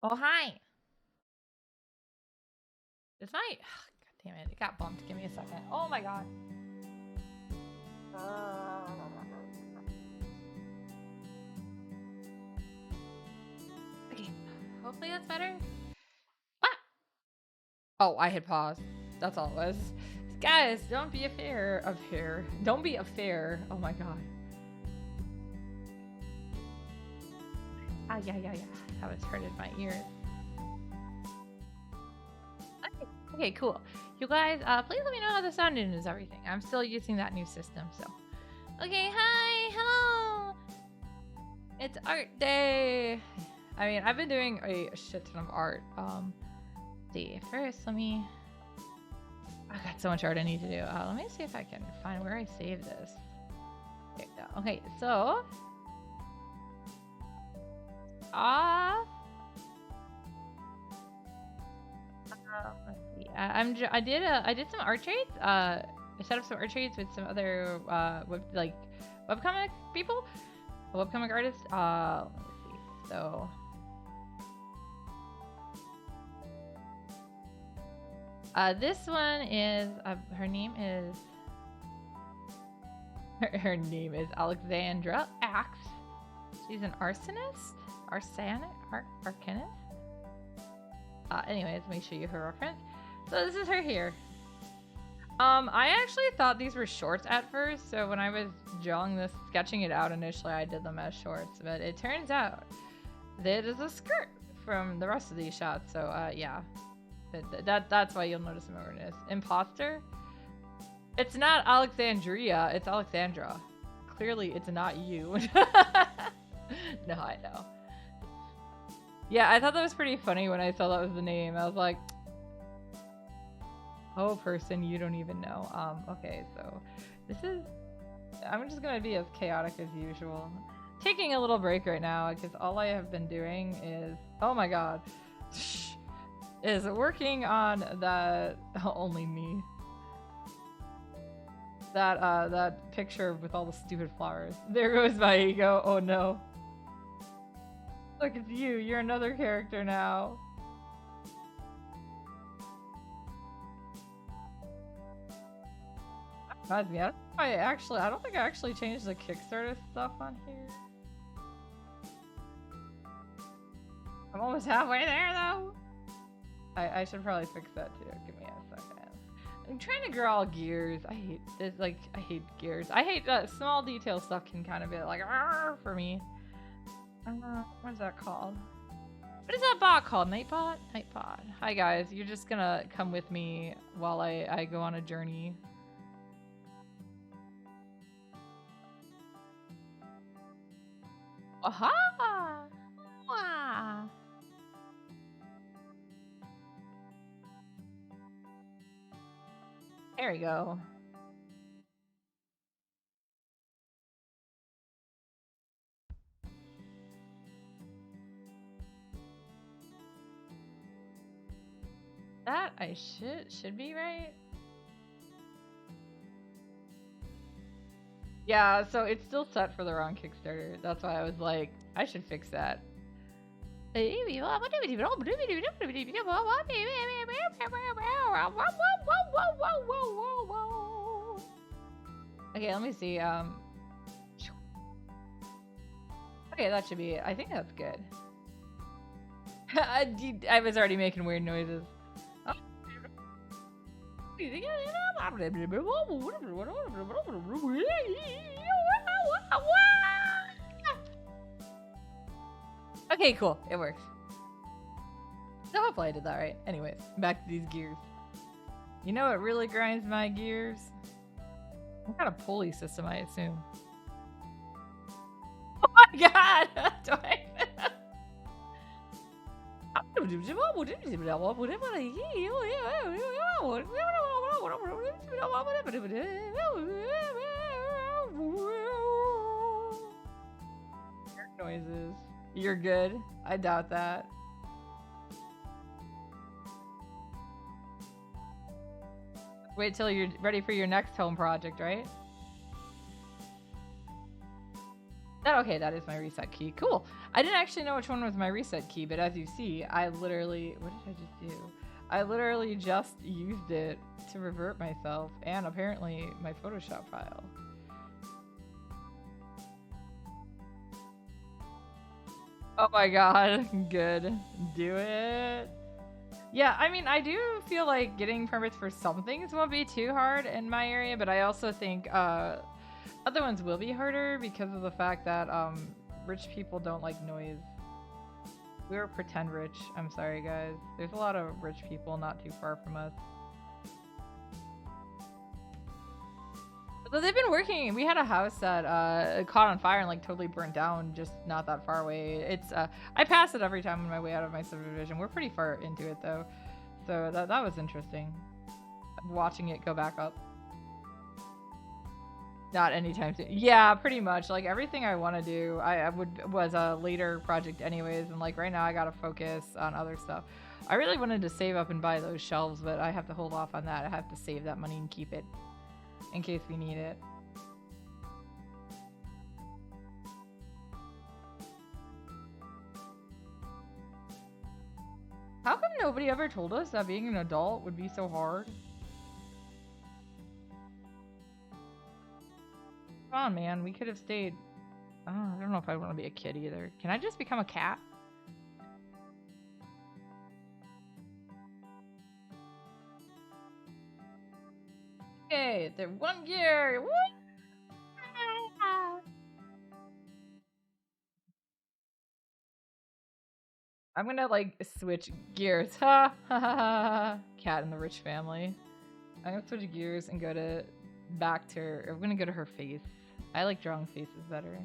Oh, hi. Is my... God damn it. It got bumped. Give me a second. Oh my god. Okay. Hopefully that's better. Ah! Oh, I hit pause. That's all it was. Guys, don't be affair. Don't be a fair. Oh my god. Ah, yeah. That was hurting my ears. Okay, cool. You guys, please let me know how the sounding is everything. I'm still using that new system, so. Okay, hi, hello. It's art day. I mean, I've been doing a shit ton of art. See, first, let me. I got so much art I need to do. Let me see if I can find where I saved this. There we go. Okay, so. Let's see. I did some art trades. I set up some art trades with some other webcomic people, webcomic artists. Let me see. So. This one is her name is Alexandra Axe. She's an arsonist, arcanist. Anyways, let me show you her reference. So this is her here. I actually thought these were shorts at first, so when I was sketching it out initially, I did them as shorts. But it turns out That is a skirt from the rest of these shots. So yeah, that's why you'll notice him over this. Imposter? It's not Alexandria, it's Alexandra. Clearly it's not you. No, I know. Yeah, I thought that was pretty funny when I saw that was the name. I was like, oh, person you don't even know. Okay, so this is, I'm just gonna be as chaotic as usual. Taking a little break right now because all I have been doing is, oh my god, is working on that, only me. That picture with all the stupid flowers. There goes my ego. Oh no. Look, it's you. You're another character now. Reminds me, I don't think I actually changed the Kickstarter stuff on here. I'm almost halfway there though. I should probably fix that too. Give me a second. I'm trying to grow all gears. I hate this. Like, I hate gears. I hate that small detail stuff can kind of be like for me. What's that called? What is that bot called? Nightbot? Nightbot. Hi guys. You're just gonna come with me while I go on a journey. Aha! Wow. There we go. That I should be right. Yeah, so it's still set for the wrong Kickstarter. That's why I was like, I should fix that. Okay, let me see. Okay, that should be it. I think that's good. I was already making weird noises. Okay, cool. It works. So hopefully I did that right. Anyways, back to these gears. You know what really grinds my gears? Some kind of pulley system, I assume. Oh my god! Do I... noises. You're good. I doubt that. Wait till you're ready for your next home project, right? Okay, that is my reset key. Cool. I didn't actually know which one was my reset key, but as you see, I literally... What did I just do? I literally just used it to revert myself and apparently my Photoshop file. Oh my god. Good. Do it. Yeah, I mean, I do feel like getting permits for some things won't be too hard in my area, but I also think other ones will be harder because of the fact that rich people don't like noise. We're pretend rich. I'm sorry, guys. There's a lot of rich people not too far from us. So they've been working. We had a house that caught on fire and like totally burnt down just not that far away. It's I pass it every time on my way out of my subdivision. We're pretty far into it though. So that was interesting. Watching it go back up. Not anytime soon. Yeah, pretty much. Like everything I want to do, was a later project anyways, and like right now I gotta focus on other stuff. I really wanted to save up and buy those shelves, but I have to hold off on that. I have to save that money and keep it in case we need it. How come nobody ever told us that being an adult would be so hard? Come on, man. We could have stayed. Oh, I don't know if I want to be a kid either. Can I just become a cat? Okay, they're one gear. Woo! I'm gonna like switch gears. Ha ha ha ha. Cat in the rich family. I'm gonna switch gears and go to back to her. I'm gonna go to her face. I like drawing faces better.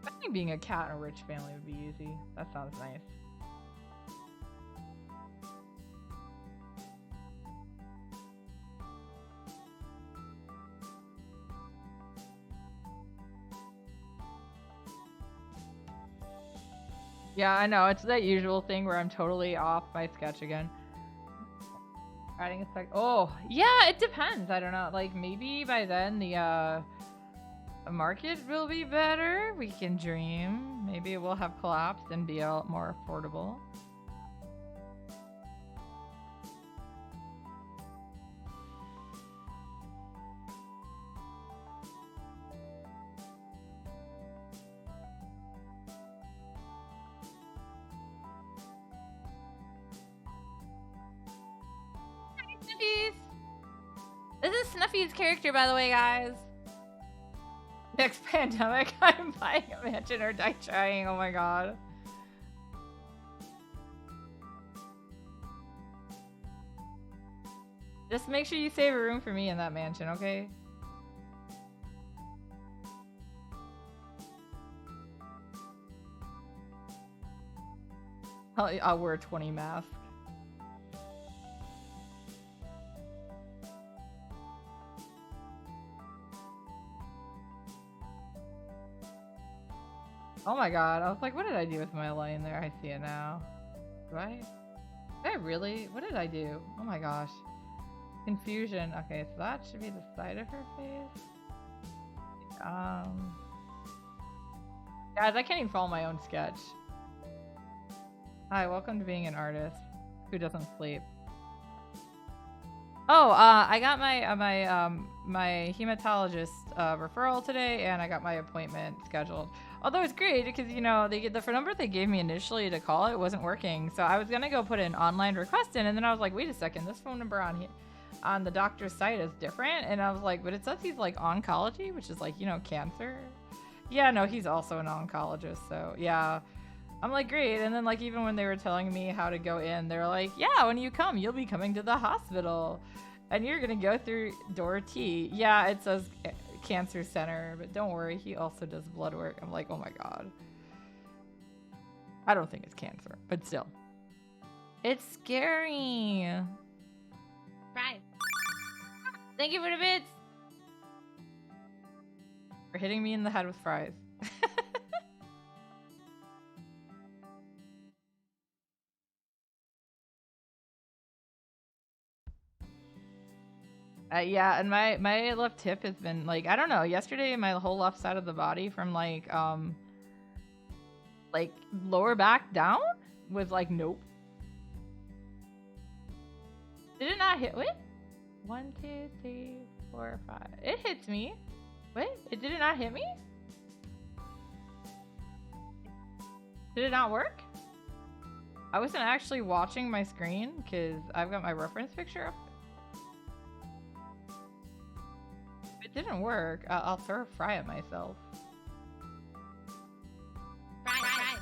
I think being a cat in a rich family would be easy. That sounds nice. Yeah, I know. It's that usual thing where I'm totally off my sketch again. Adding a sec. Oh, yeah, it depends. I don't know. Like, maybe by then the market will be better. We can dream. Maybe it will have collapsed and be a lot more affordable. Snuffies! This is Snuffy's character, by the way, guys. Next pandemic, I'm buying a mansion or die trying. Oh my god. Just make sure you save a room for me in that mansion, okay? I'll wear 20 masks. Oh my god, I was like, what did I do with my line there? I see it now. Right? Did I really? What did I do? Oh my gosh. Confusion. Okay, so that should be the side of her face. Guys, I can't even follow my own sketch. Hi, welcome to being an artist who doesn't sleep. Oh, I got my my hematologist referral today, and I got my appointment scheduled. Although it's great because, you know, the phone number they gave me initially to call it wasn't working, so I was gonna go put an online request in, and then I was like, wait a second, this phone number on the doctor's site is different, and I was like, but it says he's like oncology, which is like, you know, cancer. Yeah, no, he's also an oncologist, so yeah. I'm like, great. And then, like, even when they were telling me how to go in, they were like, yeah, when you come, you'll be coming to the hospital. And you're going to go through door T. Yeah, it says cancer center, but don't worry. He also does blood work. I'm like, oh my god. I don't think it's cancer, but still. It's scary. Right. Thank you for the bits. For hitting me in the head with fries. Yeah, and my left hip has been like, I don't know, yesterday my whole left side of the body from like lower back down was like, nope. Did it not hit? Wait. 1, 2, 3, 4, 5. It hits me. Wait, did it not hit me? Did it not work? I wasn't actually watching my screen because I've got my reference picture up. It didn't work. I'll throw a fry at myself. Fry.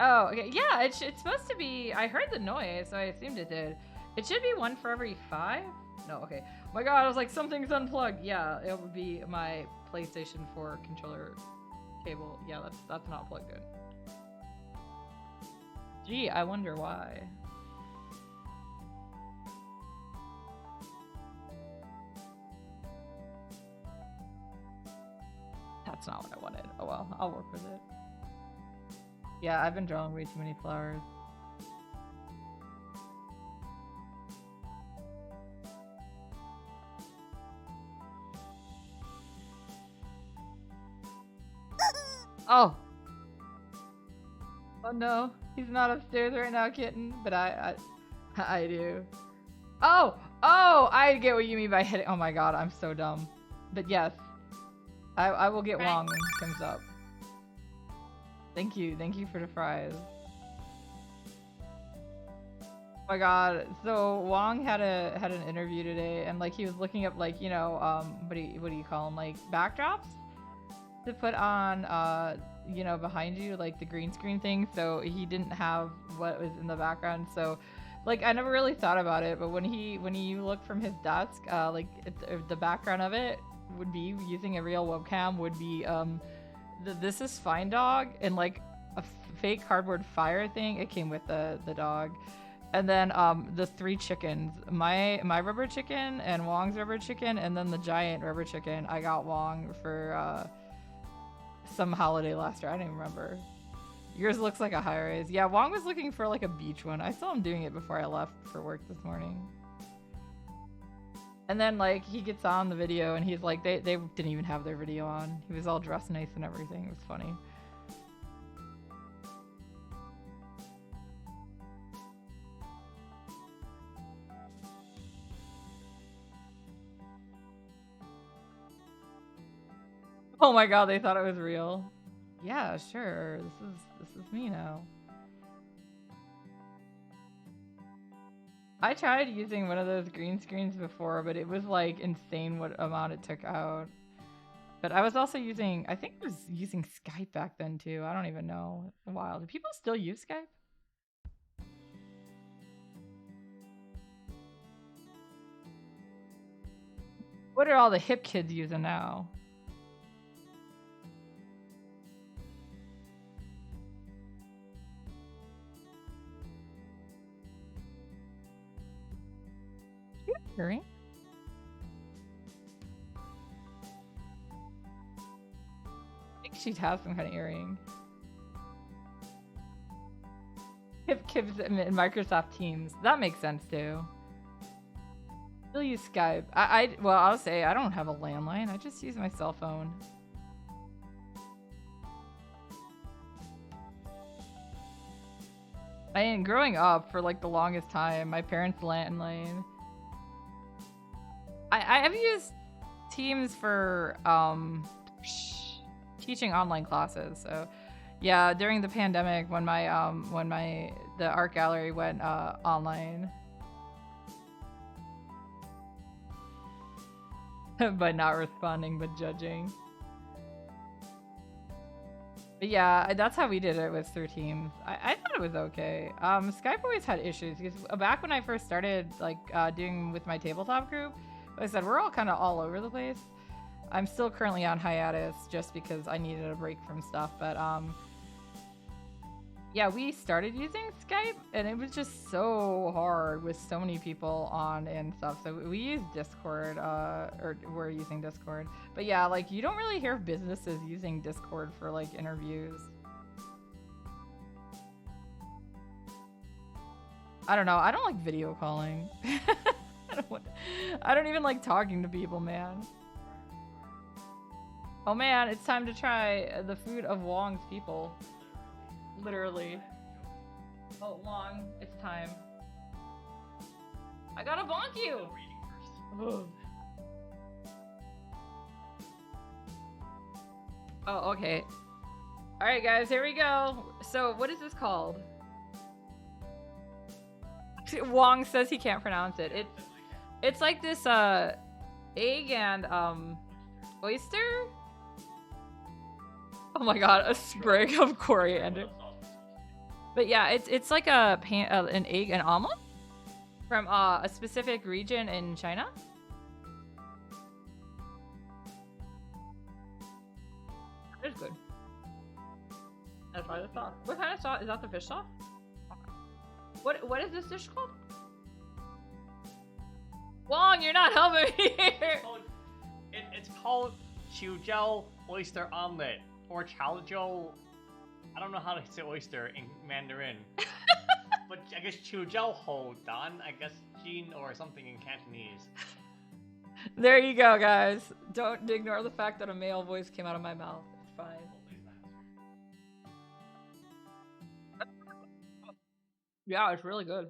Oh, okay. Yeah, it's supposed to be. I heard the noise, so I assumed it did. It should be 1 for every 5. No, okay. Oh my god, I was like, something's unplugged. Yeah, it would be my PlayStation 4 controller cable. Yeah, that's not plugged in. Gee, I wonder why. That's not what I wanted. Oh well, I'll work with it. Yeah, I've been drawing way too many flowers. Oh! Oh no, he's not upstairs right now, kitten, but I do. Oh! Oh, I get what you mean by hitting. Oh my god, I'm so dumb. But yes, I will get Wong when he comes up. Thank you for the fries. Oh my god, so Wong had an interview today, and like he was looking up like what do you call them, like backdrops to put on behind you, like the green screen thing. So he didn't have what was in the background. So like I never really thought about it, but when you look from his desk, the background of it would be using a real webcam would be the This Is Fine dog and like a fake cardboard fire thing. It came with the dog. And then the three chickens, my rubber chicken and Wong's rubber chicken, and then the giant rubber chicken. I got Wong for some holiday last year. I don't even remember. Yours looks like a high rise. Yeah, Wong was looking for like a beach one. I saw him doing it before I left for work this morning. And then like he gets on the video and he's like, they didn't even have their video on. He was all dressed nice and everything. It was funny. Oh my god, they thought it was real. Yeah, sure. This is me now. I tried using one of those green screens before, but it was like insane what amount it took out. But I was also using, I think I was using Skype back then too. I don't even know. Wild. Do people still use Skype? What are all the hip kids using now? Hearing? I think she'd have some kind of earring. Hip kids in Microsoft Teams. That makes sense too. Still use Skype. Well, I'll say I don't have a landline. I just use my cell phone. Growing up for like the longest time, my parents' landline. I have used Teams for teaching online classes. So yeah, during the pandemic when the art gallery went online. By not responding but judging. But yeah, that's how we did it, was through Teams. I thought it was okay. Skype always had issues because back when I first started like doing with my tabletop group, like I said, we're all kind of all over the place. I'm still currently on hiatus just because I needed a break from stuff, but yeah, we started using Skype and it was just so hard with so many people on and stuff. So we use Discord, or we're using Discord. But yeah, like you don't really hear of businesses using Discord for like interviews. I don't know. I don't like video calling. I don't even like talking to people, man. Oh man, it's time to try the food of Wong's people. Literally. Oh, Wong, it's time. I gotta bonk you! Oh, okay. Alright guys, here we go. So, what is this called? Wong says he can't pronounce it. It's like this, egg and, oyster? Oh my god, a sprig of coriander. But yeah, it's like an egg and omelet from a specific region in China. It's good. That's why the sauce. What kind of sauce is that? The fish sauce? Okay. What is this dish called? Wong, you're not helping me here. It's called Qiujiao oyster omelet or Chaojiao. I don't know how to say oyster in Mandarin. But I guess Qiujiao Ho Dan, I guess Jin or something in Cantonese. There you go, guys. Don't ignore the fact that a male voice came out of my mouth. It's fine. Yeah, it's really good.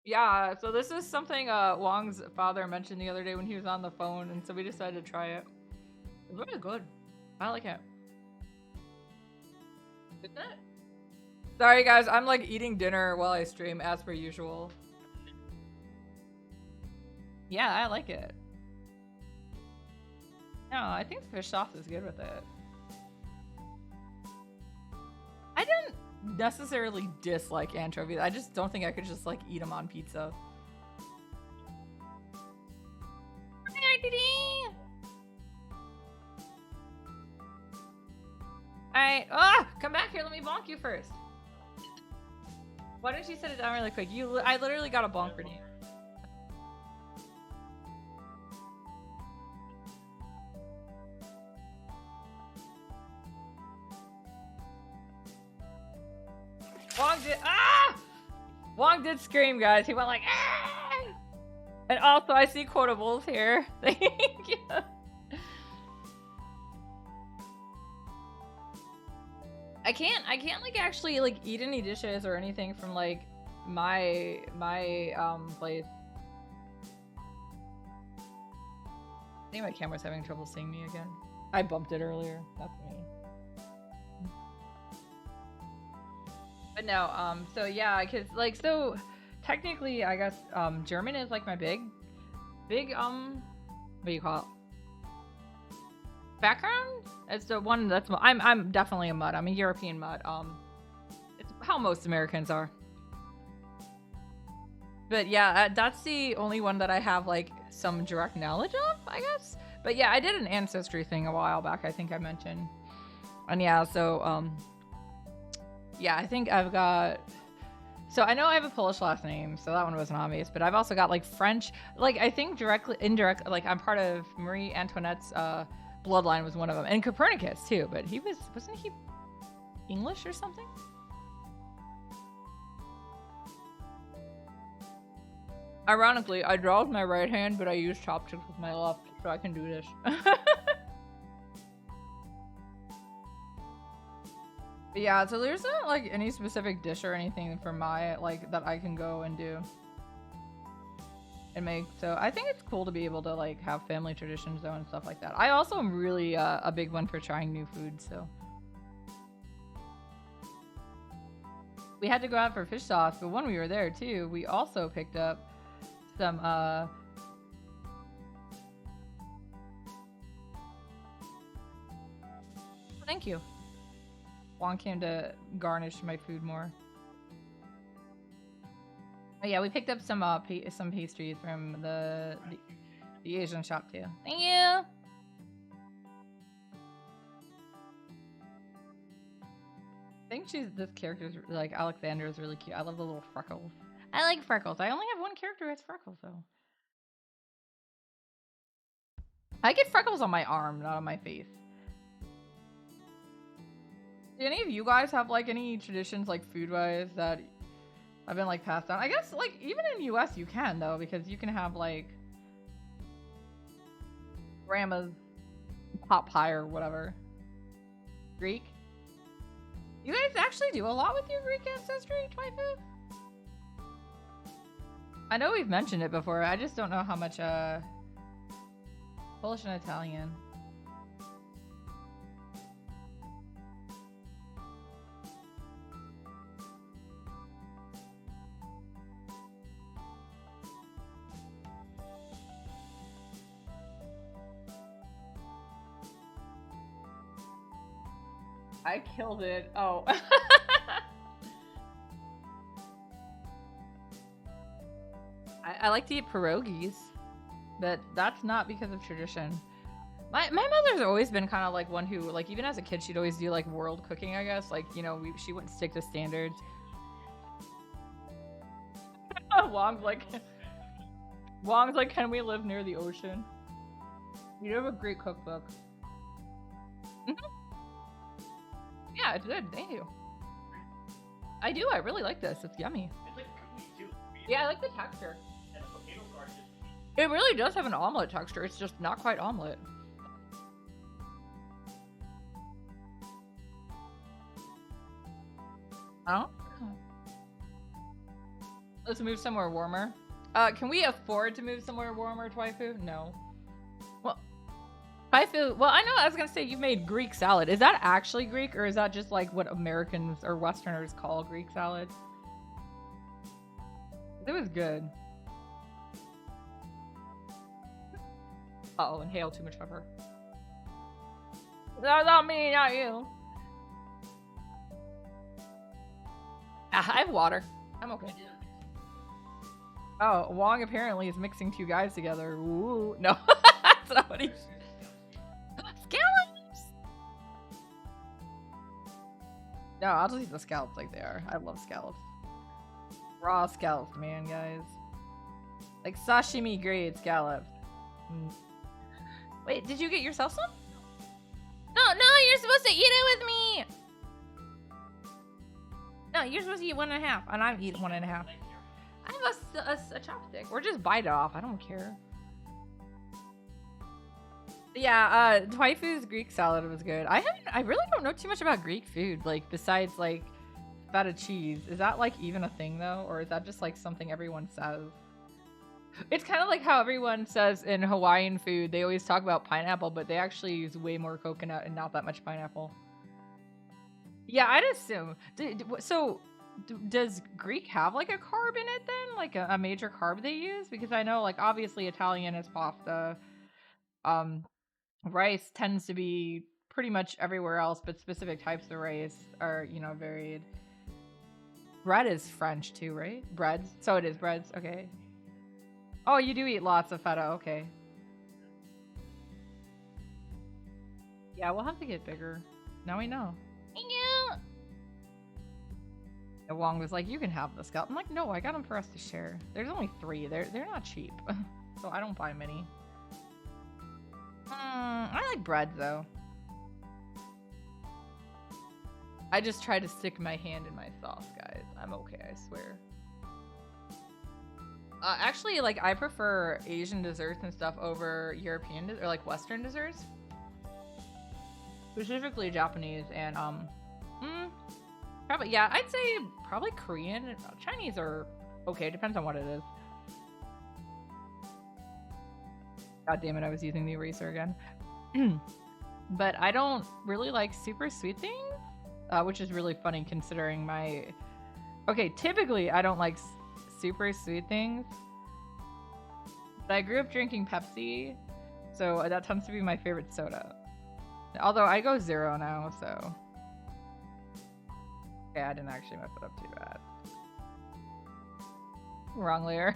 Yeah, so this is something Wong's father mentioned the other day when he was on the phone, and so we decided to try it. It's really good. I like it. Isn't it? Sorry guys, I'm like eating dinner while I stream as per usual. Yeah, I like it. No, I think the fish sauce is good with it. I didn't necessarily dislike anchovies. I just don't think I could just like eat them on pizza. Alright, come back here, let me bonk you first. Why don't you set it down really quick? I literally got a bonk for you. Wong did scream, guys. He went like, ah! And also, I see quotables here. Thank you. I can't like actually like eat any dishes or anything from like my place. I think my camera's having trouble seeing me again. I bumped it earlier. That's me. But no, so yeah, cause like so technically I guess German is like my big what do you call it? Background? It's the one that's I'm definitely a mutt. I'm a European mutt. It's how most Americans are. But yeah, that's the only one that I have like some direct knowledge of, I guess. But yeah, I did an ancestry thing a while back, I think I mentioned. And yeah, so yeah, I think I've got so I know I have a Polish last name, so that one wasn't obvious, but I've also got like French, like I think indirect, like I'm part of Marie Antoinette's bloodline was one of them, and Copernicus too, but wasn't he English or something? Ironically, I draw with my right hand, but I use chopsticks with my left, so I can do this. But yeah, so there's not like any specific dish or anything for my like that I can go and do and make. So I think it's cool to be able to like have family traditions though and stuff like that. I also am really a big one for trying new food. So we had to go out for fish sauce, but when we were there too, we also picked up some thank you. Wong came to garnish my food more. Oh yeah, we picked up some pastries from the Asian shop too. Thank you. I think this character's like Alexandra is really cute. I love the little freckles. I like freckles. I only have one character who has freckles though. I get freckles on my arm, not on my face. Do any of you guys have like any traditions like food-wise that have been like passed down? I guess like even in US you can though, because you can have like grandma's pot pie or whatever. Greek? You guys actually do a lot with your Greek ancestry, Twaifu? I know we've mentioned it before. I just don't know how much Polish and Italian. I killed it. Oh. I like to eat pierogies, but that's not because of tradition. My mother's always been kind of like one who, like, even as a kid, she'd always do like world cooking, I guess. Like, you know, she wouldn't stick to standards. Wong's like, can we live near the ocean? You have a great cookbook. Yeah, it's good. Thank you. I do. I really like this. It's yummy. It's like cookies too. Yeah, I like the texture. And the potato starch is It really does have an omelet texture. It's just not quite omelet. Oh. Let's move somewhere warmer. Can we afford to move somewhere warmer, Twaifu? No. Well, Twaifu, well, I know I was gonna say you made Greek salad. Is that actually Greek, or is that just like what Americans or Westerners call Greek salad? It was good. Uh oh, inhale too much pepper. No, not me, not you. I have water. I'm okay. Oh, Wong apparently is mixing two guys together. Ooh, no, that's not what he. Scallops. No, I'll just eat the scallops like they are. I love scallops. Raw scallops, man, guys. Like sashimi grade scallops. Mm. Wait, did you get yourself some? No, you're supposed to eat it with me. No, you're supposed to eat 1.5, and I'm eating 1.5. I have a chopstick, or just bite it off. I don't care. Yeah, Twaifu's Greek salad was good. I really don't know too much about Greek food, like besides like feta cheese. Is that like even a thing though, or is that just like something everyone says? It's kind of like how everyone says in Hawaiian food, they always talk about pineapple, but they actually use way more coconut and not that much pineapple. Yeah, I'd assume. Does Greek have like a carb in it then? Like a major carb they use? Because I know like obviously Italian is pasta. Rice tends to be pretty much everywhere else, but specific types of rice are, you know, varied. Bread is French too, right? Breads. So it is breads. Okay. Oh, you do eat lots of feta. Okay. Yeah, we'll have to get bigger. Now we know. Thank you. And Wong was like, "You can have the scalp." I'm like, "No, I got them for us to share. There's only 3. They're not cheap, so I don't buy many." I like bread though. I just try to stick my hand in my sauce, guys. I'm okay, I swear. Actually, like I prefer Asian desserts and stuff over European or like Western desserts, specifically Japanese and probably yeah. I'd say probably Korean. Chinese are okay. Depends on what it is. God damn it! I was using the eraser again. But I don't really like super sweet things, which is really funny considering my. Okay, typically I don't like super sweet things. But I grew up drinking Pepsi, so that tends to be my favorite soda. Although I go 0 now, so. Okay, I didn't actually mess it up too bad. Wrong layer.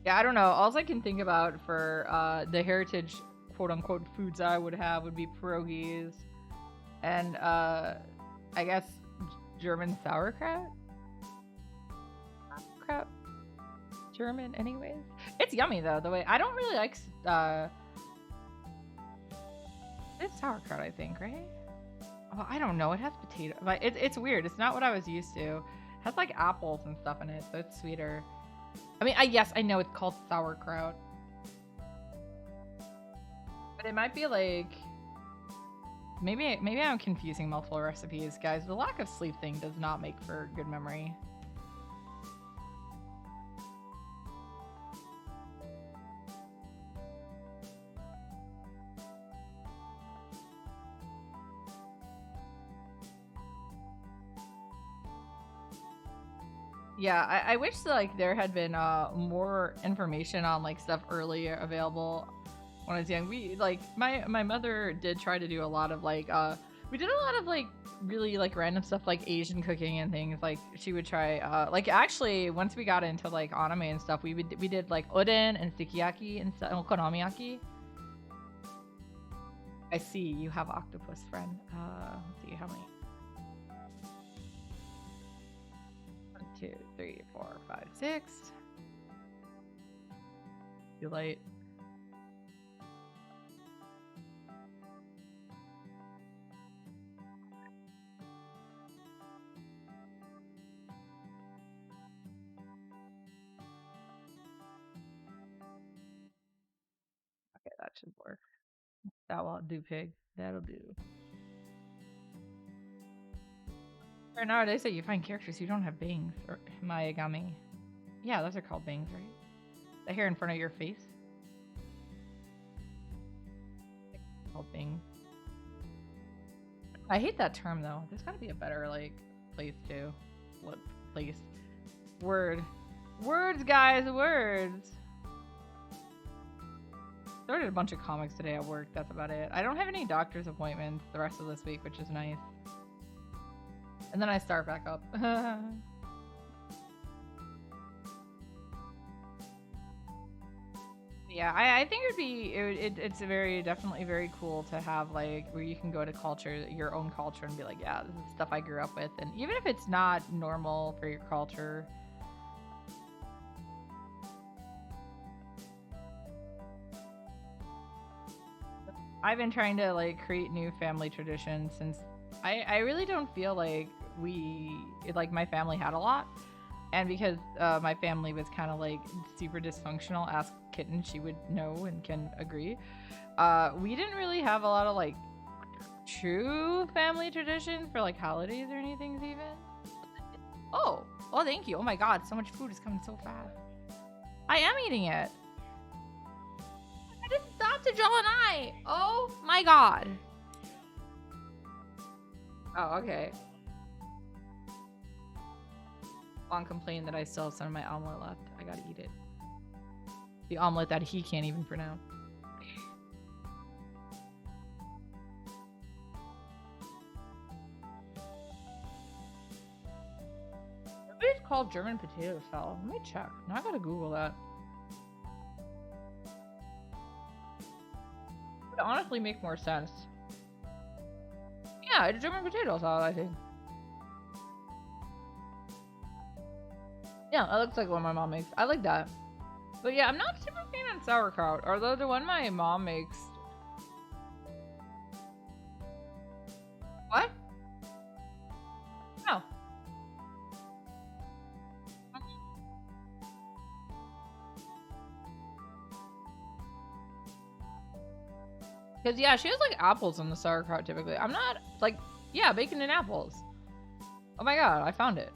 Yeah, I don't know. All I can think about for the heritage quote-unquote foods I would have would be pierogies and I guess German sauerkraut? Sauerkraut? German anyways? It's yummy though, the way I don't really like it's sauerkraut, I think, right? Oh, I don't know. It has potato, but it's weird. It's not what I was used to. It has like apples and stuff in it, so it's sweeter. I mean, yes, I know it's called sauerkraut. But it might be like... Maybe I'm confusing multiple recipes, guys. The lack of sleep thing does not make for good memory. Yeah, I wish like there had been more information on like stuff earlier available when I was young. We like my mother did try to do a lot of like we did a lot of like really like random stuff like Asian cooking and things. Like she would try like actually once we got into like anime and stuff, we did like oden and sukiyaki and okonomiyaki. I see you have octopus friend. Let's see how many. 2, 3, 4, 5, 6. Too late. Okay, that should work. That will do, pig. That'll do. Right now, they say you find characters who don't have bangs or Mayagami. Yeah, those are called bangs, right? The hair in front of your face. Called bangs. I hate that term though. There's got to be a better like place to what place words, guys, words. Started a bunch of comics today at work. That's about it. I don't have any doctor's appointments the rest of this week, which is nice. And then I start back up. Yeah, I think it's definitely very cool to have like where you can go to your own culture and be like, yeah, this is stuff I grew up with, and even if it's not normal for your culture. I've been trying to like create new family traditions since I really don't feel like my family had a lot. And because my family was kind of like super dysfunctional, ask Kitten, she would know and can agree. We didn't really have a lot of like true family traditions for like holidays or anything even. Oh, thank you. Oh my god, so much food is coming so fast. I am eating it. I just stopped to draw an eye. Oh my god. Oh, okay. Juan complained that I still have some of my omelet left. I gotta eat it. The omelet that he can't even pronounce. Maybe it's called German potato salad. Let me check. Now I gotta Google that. It would honestly make more sense. Yeah, it's German potato salad, I think. Yeah, that looks like what my mom makes. I like that. But yeah, I'm not super fan on sauerkraut. Although the one my mom makes... What? No. Because yeah, she has like apples in the sauerkraut typically. I'm not like... Yeah, bacon and apples. Oh my god, I found it.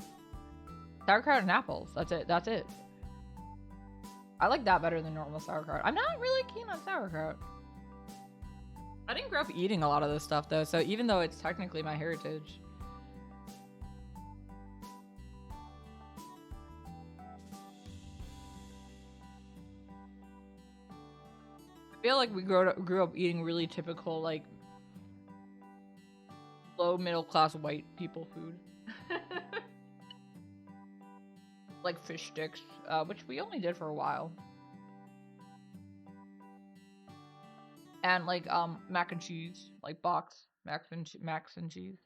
Sauerkraut and apples. That's it. That's it. I like that better than normal sauerkraut. I'm not really keen on sauerkraut. I didn't grow up eating a lot of this stuff though, so even though it's technically my heritage. I feel like we grew up eating really typical like low middle class white people food. Like fish sticks, which we only did for a while. And like mac and cheese, like box mac and cheese.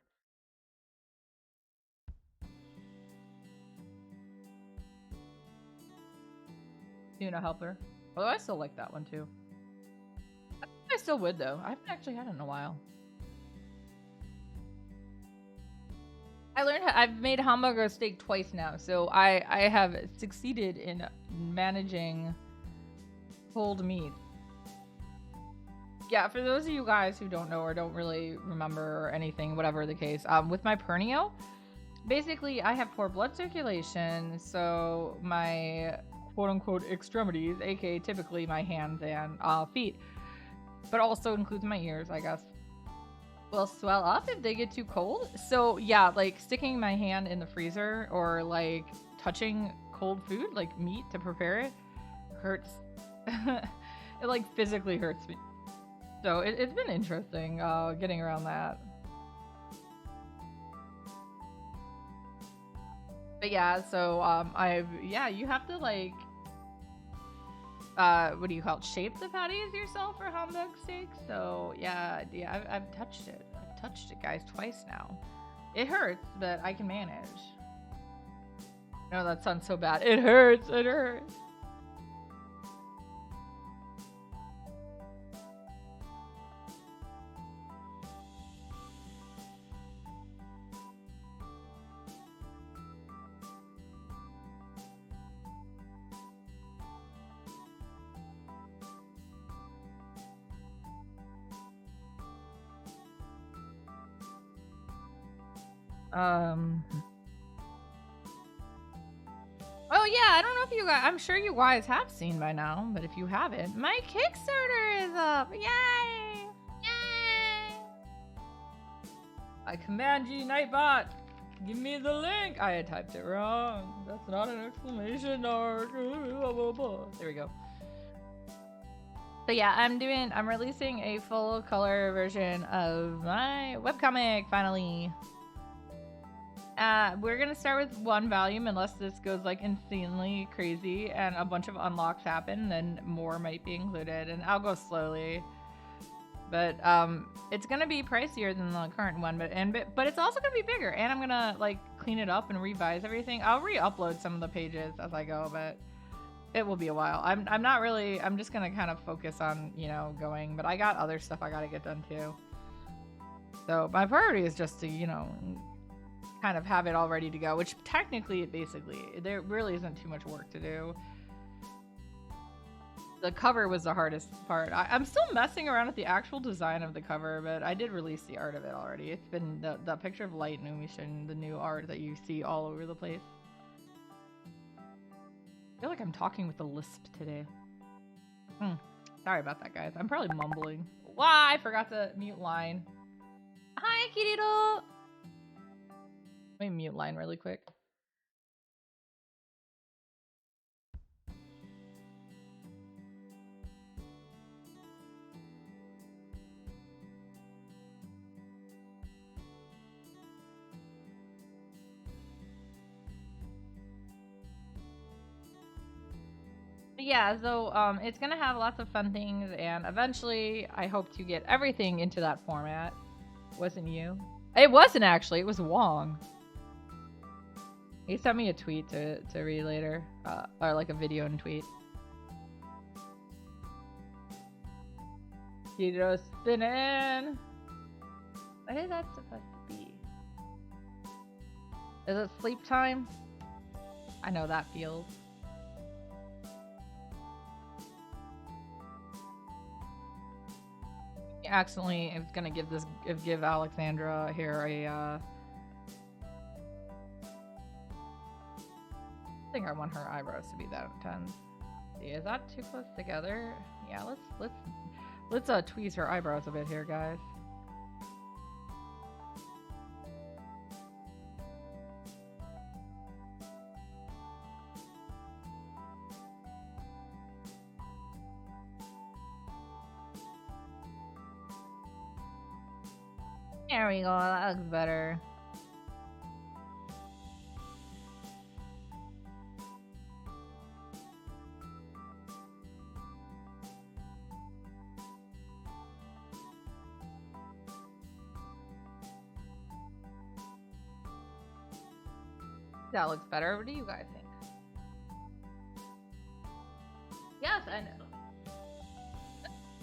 Tuna helper. Although I still like that one too. I think I still would though. I haven't actually had it in a while. I've made hamburger steak twice now, so I have succeeded in managing cold meat. Yeah, for those of you guys who don't know or don't really remember or anything, whatever the case, with my pernio, basically I have poor blood circulation, so my quote-unquote extremities, aka typically my hands and feet, but also includes my ears, I guess, will swell up if they get too cold. So yeah, like sticking my hand in the freezer or like touching cold food, like meat to prepare it, hurts. It like physically hurts me. So it's been interesting getting around that. But yeah, so you have to like what do you call it? Shape the patties yourself for Hamburg steak. So yeah, I've touched it. I've touched it, guys, twice now. It hurts, but I can manage. No, that sounds so bad. It hurts. It hurts. Oh yeah, I don't know if you guys, I'm sure you guys have seen by now, but if you haven't, my Kickstarter is up. Yay! Yay! I command you, Nightbot. Give me the link. I had typed it wrong. That's not an exclamation mark. There we go. So yeah, I'm releasing a full color version of my webcomic finally. We're gonna start with one volume unless this goes like insanely crazy and a bunch of unlocks happen, then more might be included, and I'll go slowly. But it's gonna be pricier than the current one, but it's also gonna be bigger, and I'm gonna like clean it up and revise everything. I'll re-upload some of the pages as I go, but it will be a while. I'm not really. I'm just gonna kind of focus on going, but I got other stuff I gotta get done too. So my priority is just to kind of have it all ready to go, which technically, basically, there really isn't too much work to do. The cover was the hardest part. I'm still messing around with the actual design of the cover, but I did release the art of it already. It's been the picture of Light Numission, the new art that you see all over the place. I feel like I'm talking with a lisp today. Sorry about that, guys. I'm probably mumbling. Why? I forgot to mute line. Hi, Kirito! Let me mute line really quick. Yeah, so it's gonna have lots of fun things, and eventually I hope to get everything into that format. Wasn't you? It wasn't actually. It was Wong. He sent me a tweet to read later, or like a video and tweet. Keto spinning. What is that supposed to be? Is it sleep time? I know that feels. Accidentally, I was gonna give Alexandra here a. I think I want her eyebrows to be that intense. See, is that too close together? Yeah, let's tweeze her eyebrows a bit here, guys. There we go, that looks better. That looks better. What do you guys think? Yes, I know.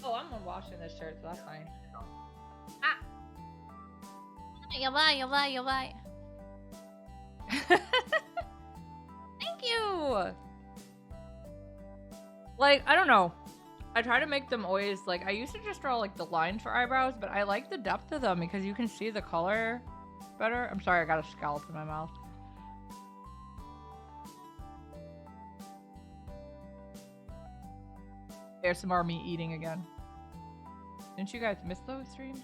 Oh, I'm washing this shirt, so that's fine. Ah! Yabai. Thank you! Like, I don't know. I try to make them always, like, I used to just draw, like, the lines for eyebrows, but I like the depth of them because you can see the color better. I'm sorry, I got a scallop in my mouth. ASMR me eating again. Didn't you guys miss those streams?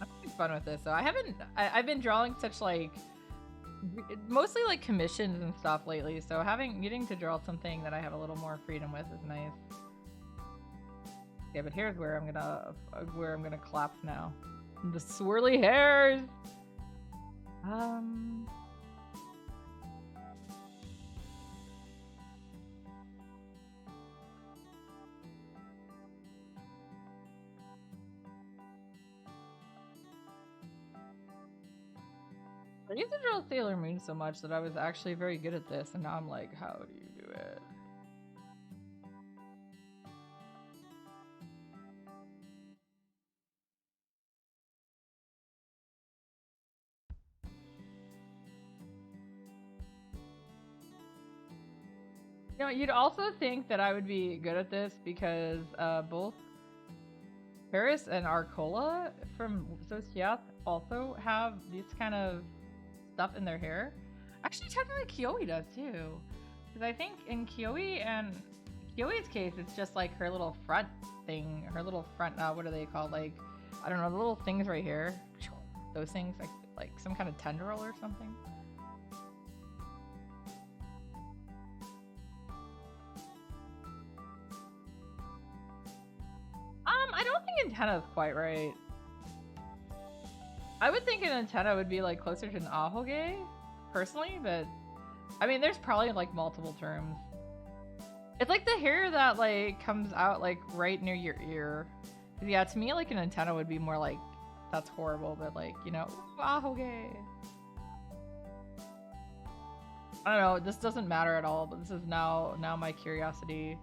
I'm having fun with this. So I've been drawing such like mostly like commissions and stuff lately. So getting to draw something that I have a little more freedom with is nice. Okay, but here's where I'm gonna collapse now. The swirly hairs. I used to draw Sailor Moon so much that I was actually very good at this, and now I'm like, how do you do it? You know, you'd also think that I would be good at this because both Paris and Arcola from Sociath also have this kind of stuff in their hair. Actually, technically, Kioi does too. Because I think in Kyoe's case, it's just like her little front thing, her little front. What are they called? Like, I don't know, the little things right here. Those things, like some kind of tendril or something. I don't think antenna is quite right. I would think an antenna would be like closer to an ahoge, personally, but I mean, there's probably like multiple terms. It's like the hair that like comes out like right near your ear. Yeah, to me, like an antenna would be more like, that's horrible, but like, you know, ahoge. I don't know, this doesn't matter at all, but this is now my curiosity.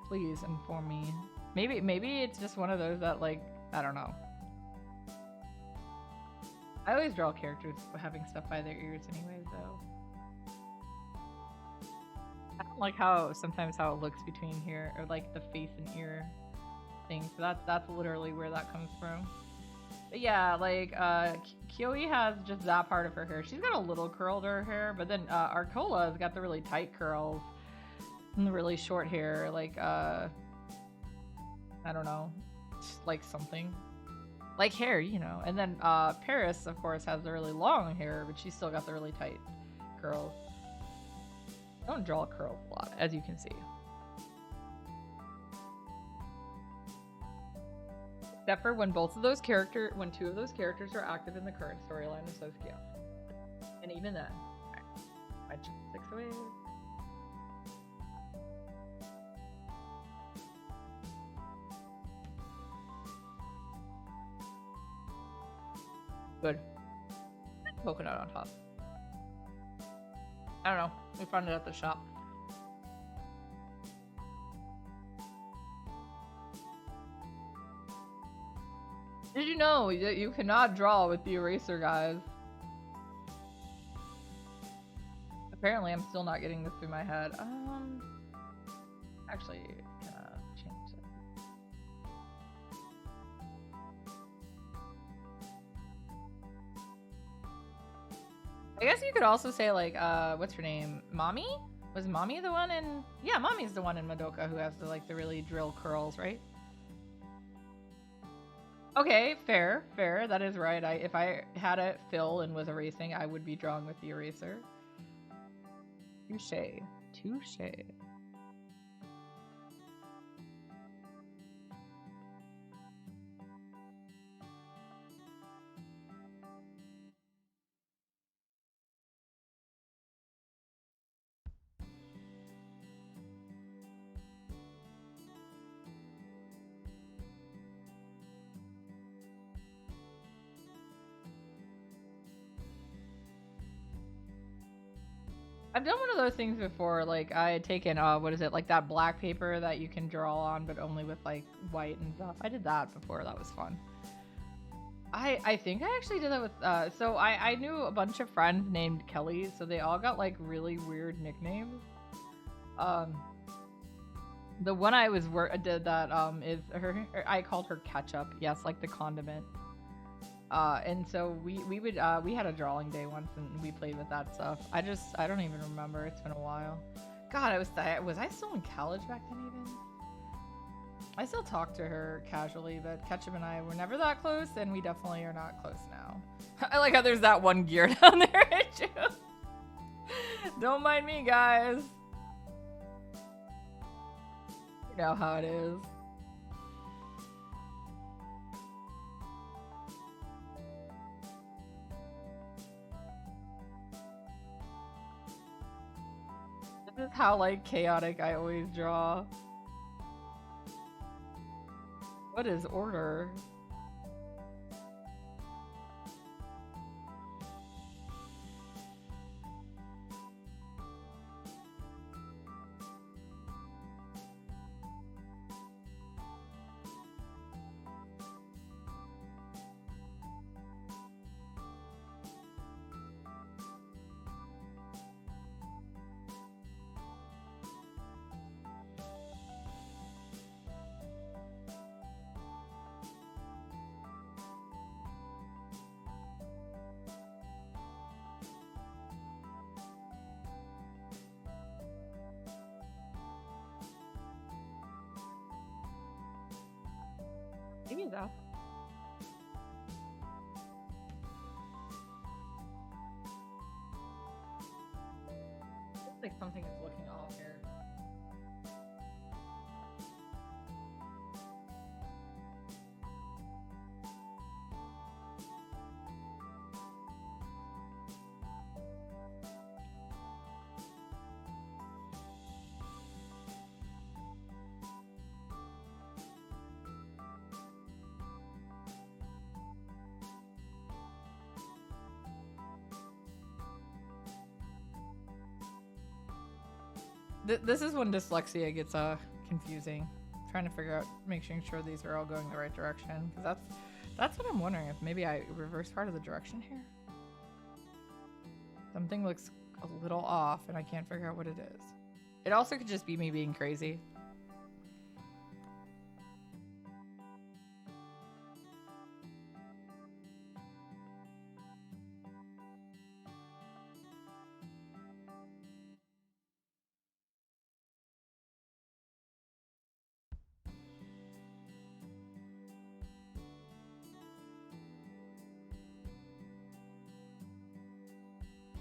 Please inform me. Maybe it's just one of those that like, I don't know. I always draw characters having stuff by their ears anyways, though. I don't like sometimes how it looks between here, or like the face and ear thing. So that's literally where that comes from. But yeah, like Kioi has just that part of her hair. She's got a little curl to her hair, but then Arcola's got the really tight curls and the really short hair. Like I don't know, just like something. Like hair, you know. And then Paris, of course, has the really long hair, but she's still got the really tight curls. I don't draw curls a lot, as you can see. Except for when two of those characters are active in the current storyline of Soskia. And even then. Alright. 6 away. Good. Coconut on top. I don't know. We found it at the shop. Did you know that you cannot draw with the eraser, guys? Apparently, I'm still not getting this through my head. Actually, change it. I guess you could also say, like, what's her name? Mommy? Was Mommy the one in... Yeah, Mommy's the one in Madoka who has the, like, the really drill curls, right? Okay, fair. That is right. If I had it fill and was erasing, I would be drawing with the eraser. Touché. I've done one of those things before, like I had taken, what is it, like that black paper that you can draw on, but only with like white and stuff. I did that before, that was fun. I think I actually did that with, so I knew a bunch of friends named Kelly, so they all got like really weird nicknames. The one I did that, is I called her Ketchup, yes, like the condiment. And so we had a drawing day once and we played with that stuff. I don't even remember. It's been a while. God, was I still in college back then even? I still talk to her casually, but Ketchup and I were never that close, and we definitely are not close now. I like how there's that one gear down there too. Don't mind me, guys. You know how it is. This is how, like, chaotic I always draw. What is order? Maybe that. Looks like something is looking off here. This is when dyslexia gets confusing. Trying to figure out, making sure these are all going the right direction, because that's what I'm wondering, if maybe I reverse part of the direction here. Something looks a little off, and I can't figure out what it is. It also could just be me being crazy.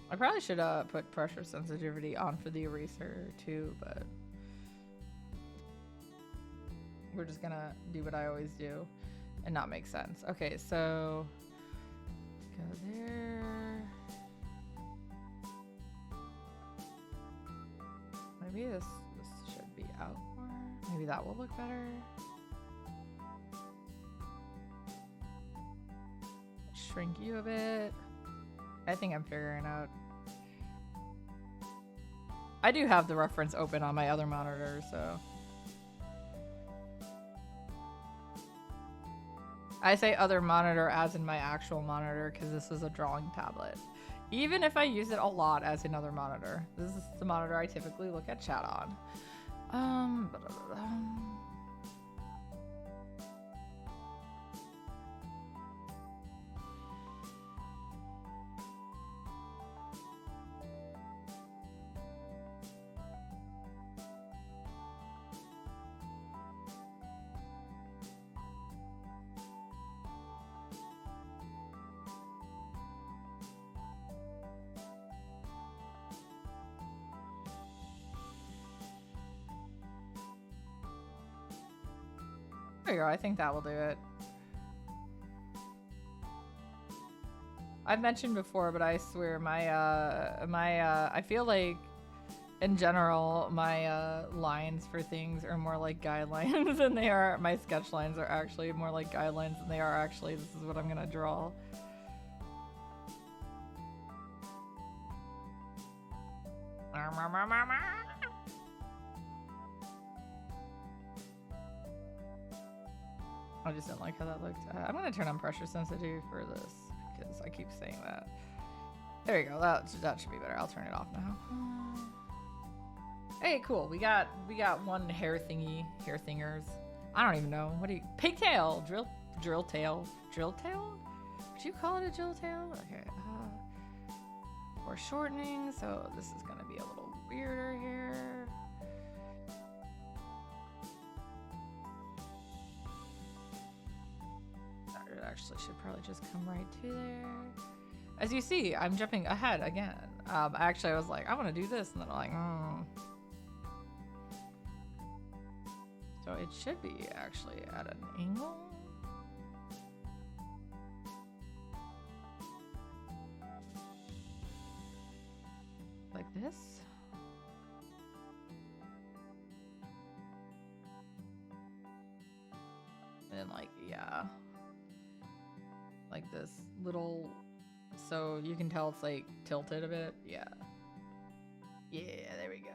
I probably should put pressure sensitivity on for the eraser too, but we're just gonna do what I always do and not make sense. Okay, so go there. Maybe this should be out more. Maybe that will look better. Shrink you a bit. I think I'm figuring out. I do have the reference open on my other monitor, so. I say other monitor as in my actual monitor because this is a drawing tablet. Even if I use it a lot as another monitor. This is the monitor I typically look at chat on. There you go. I think that will do it. I've mentioned before, but I swear I feel like in general my lines for things are more like guidelines than they are. My sketch lines are actually more like guidelines than they are actually. This is what I'm gonna draw. I just didn't like how that looked. I'm gonna turn on pressure sensitivity for this because I keep saying that. There you go. That should be better. I'll turn it off now. Hey, cool. We got one hair thingers. I don't even know. What do you? Pigtail, drill tail. Would you call it a drill tail? Okay. We're shortening, so this is gonna be a little weirder here. It actually should probably just come right to there. As you see, I'm jumping ahead again. Actually, I was like, I want to do this, and then I'm like, So it should be actually at an angle. Like this. And then like, yeah. Like this little, so you can tell it's like tilted a bit. Yeah. Yeah, there we go.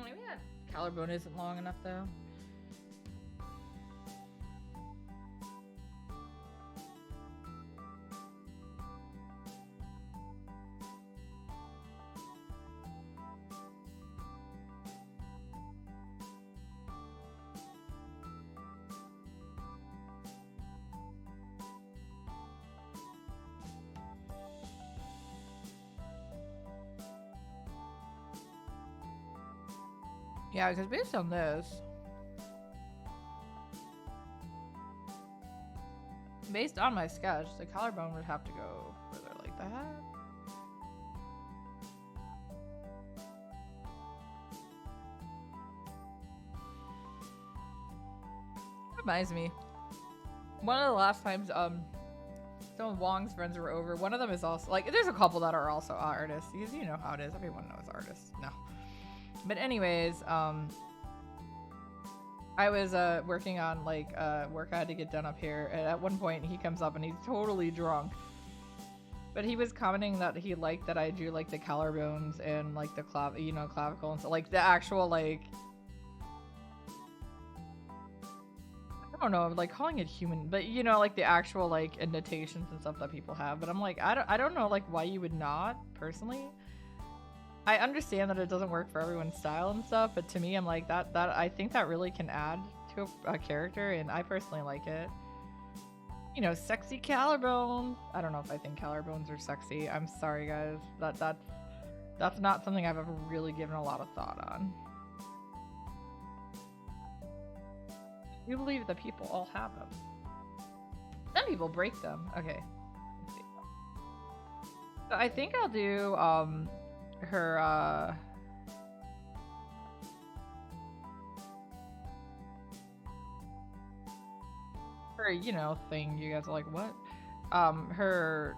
Maybe that collarbone isn't long enough though. Yeah, because based on this, based on my sketch, the collarbone would have to go further like that. Reminds me, one of the last times some of Wong's friends were over, one of them is also like, there's a couple that are also artists because you know how it is, everyone knows artists. No, but anyways, I was working on like work I had to get done up here, and at one point he comes up and he's totally drunk, but he was commenting that he liked that I drew like the collarbones and like the clavicle and so like the actual like, I don't know, like calling it human, but you know, like the actual like annotations and stuff that people have. But I'm like, I don't know, like why you would not personally. I understand that it doesn't work for everyone's style and stuff, but to me, I'm like that I think that really can add to a character, and I personally like it. You know, sexy collarbone. I don't know if I think collarbones are sexy. I'm sorry, guys. That's not something I've ever really given a lot of thought on. You believe that people all have them. Some people break them. Okay. Let's see. So I think I'll do her you know thing. You guys are like, what? Her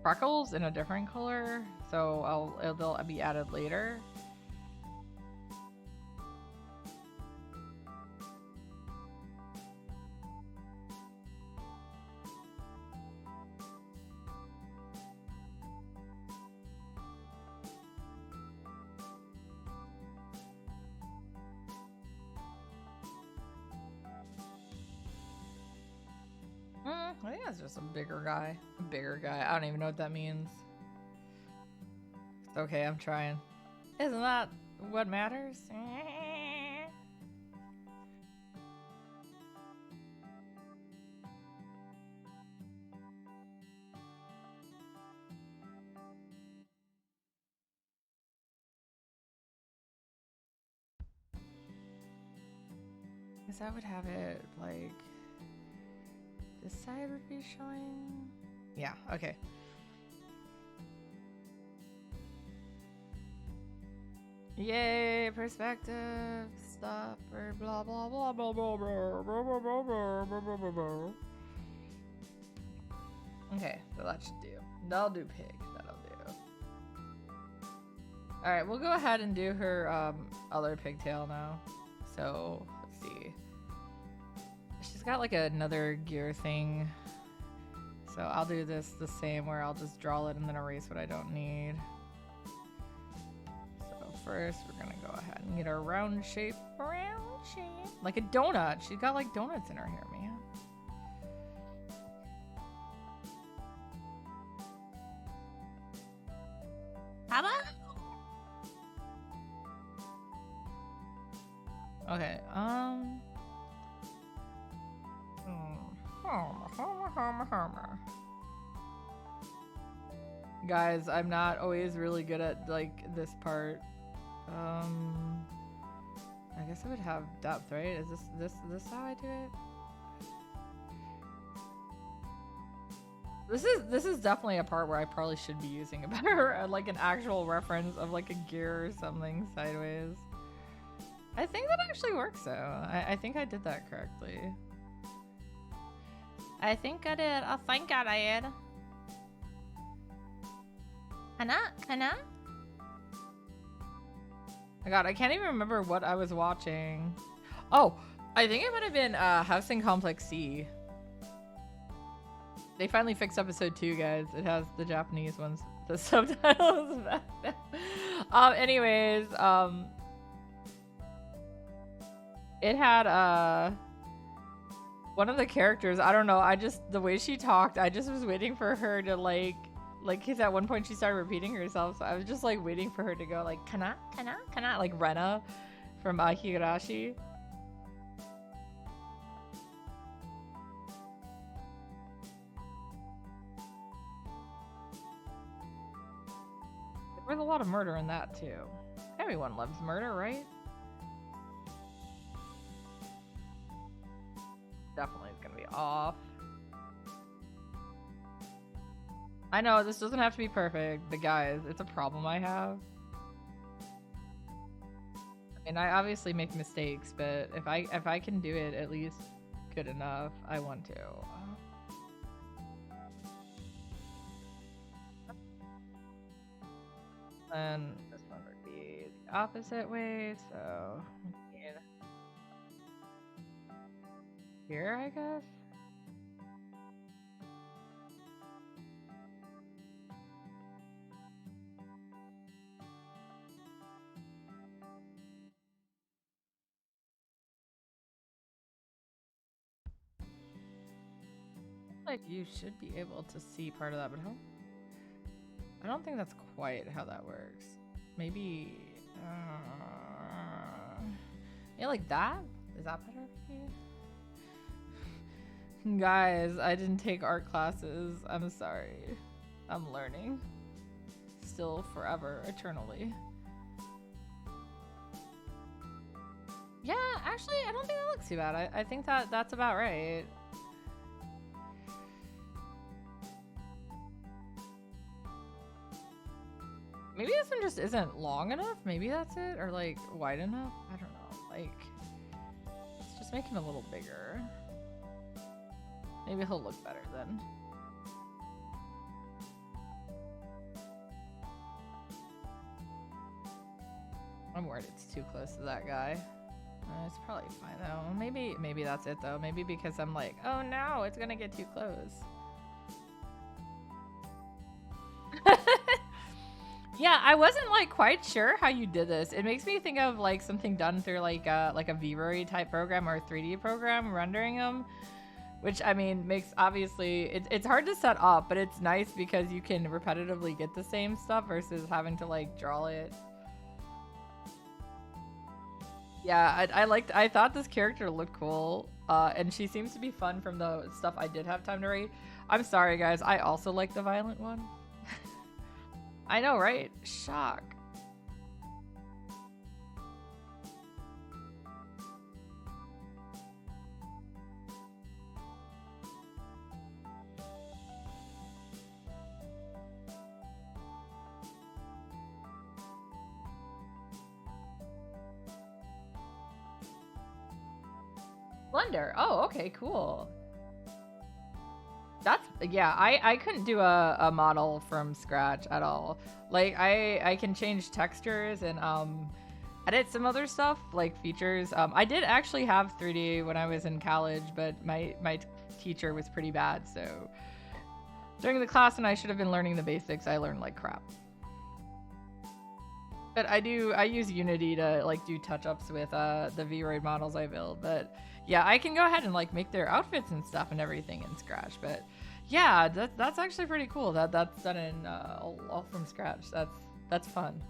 freckles in a different color. So they'll be added later. I think that's just a bigger guy. A bigger guy. I don't even know what that means. It's okay, I'm trying. Isn't that what matters? Guess I would have it like this side would be showing. Yeah, okay. Yay, perspective stuff or blah blah blah blah blah blah blah blah blah blah blah blah blah. Okay, so that should do. That'll do pig. That'll do. Alright, we'll go ahead and do her other pigtail now. So let's see. She's got like another gear thing. So I'll do this the same where I'll just draw it and then erase what I don't need. So first we're gonna go ahead and get our round shape. Round shape. Like a donut. She's got like donuts in her hair, man. How about? Okay, guys, I'm not always really good at like this part. I guess I would have depth, right? Is this how I do it? This is definitely a part where I probably should be using a better like an actual reference of like a gear or something sideways. I think that actually works though. I think I did that correctly. I think I did. I think I did. Can I? Oh god, I can't even remember what I was watching. Oh, I think it might have been Housing Complex C. They finally fixed episode 2, guys. It has the Japanese ones. The subtitles back there. Anyways, it had one of the characters, I don't know, the way she talked, I just was waiting for her to like, cause at one point she started repeating herself, so I was just like waiting for her to go like, kana, like Rena from Higurashi. There was a lot of murder in that too. Everyone loves murder, right? off. I know this doesn't have to be perfect, but guys, it's a problem I have. I mean, I obviously make mistakes, but if I can do it at least good enough, I want to. And this one would be the opposite way, so here, I guess. Like you should be able to see part of that, but I don't think that's quite how that works. Maybe yeah, like that? Is that better for you? Guys, I didn't take art classes. I'm sorry. I'm learning. Still forever, eternally. Yeah, actually, I don't think that looks too bad. I think that's about right. Maybe this one just isn't long enough. Maybe that's it. Or like wide enough. I don't know. Like, let's just make him a little bigger. Maybe he'll look better then. I'm worried it's too close to that guy. It's probably fine though. Maybe that's it though. Maybe because I'm like, oh no, it's gonna get too close. Yeah, I wasn't like quite sure how you did this. It makes me think of like something done through like a V-Ray type program or a 3D program rendering them, which I mean makes obviously it's hard to set up, but it's nice because you can repetitively get the same stuff versus having to like draw it. Yeah, I thought this character looked cool, and she seems to be fun from the stuff I did have time to read. I'm sorry guys, I also like the violent one. I know, right? Shock. Blender. Oh, okay, cool. That's, yeah, I couldn't do a model from scratch at all. Like, I can change textures and edit some other stuff, like features. I did actually have 3D when I was in college, but my teacher was pretty bad, so during the class when I should have been learning the basics, I learned like crap. But I use Unity to like do touch-ups with the V-Ray models I build. But yeah, I can go ahead and like make their outfits and stuff and everything in Scratch. But yeah, that's actually pretty cool. That's done in all from scratch. That's fun.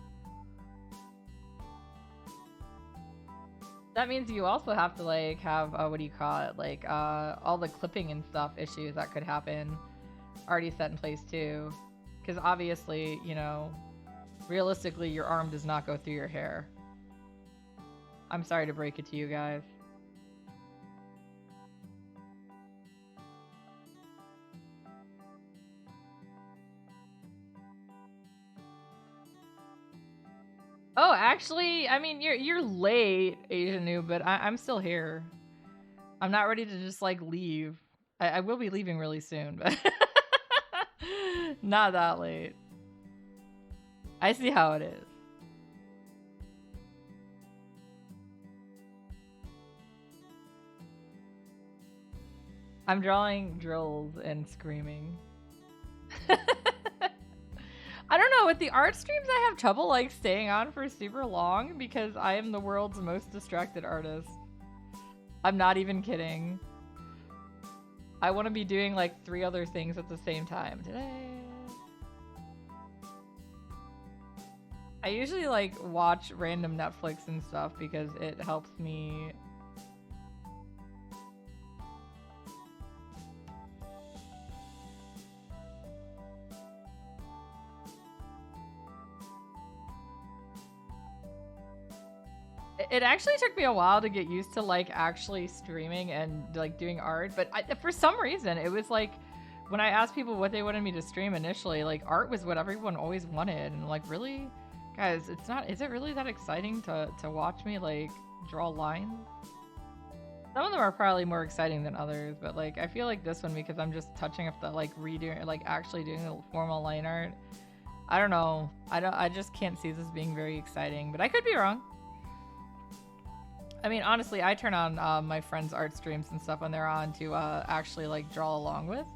That means you also have to like have what do you call it? Like all the clipping and stuff issues that could happen already set in place too. Because obviously, you know, realistically, your arm does not go through your hair. I'm sorry to break it to you guys. Oh, actually, I mean, you're late, Asian noob, but I'm still here. I'm not ready to just like leave. I will be leaving really soon, but not that late. I see how it is. I'm drawing drills and screaming. I don't know, with the art streams I have trouble like staying on for super long because I am the world's most distracted artist. I'm not even kidding. I want to be doing like 3 other things at the same time today. I usually like watch random Netflix and stuff because it helps me. It actually took me a while to get used to like actually streaming and like doing art, but for some reason it was like when I asked people what they wanted me to stream initially, like art was what everyone always wanted, and like really, guys, it's not. Is it really that exciting to watch me like draw lines? Some of them are probably more exciting than others, but like I feel like this one because I'm just touching up the like redoing, like actually doing the formal line art. I don't know. I just can't see this being very exciting, but I could be wrong. I mean, honestly, I turn on my friends' art streams and stuff when they're on to actually like draw along with.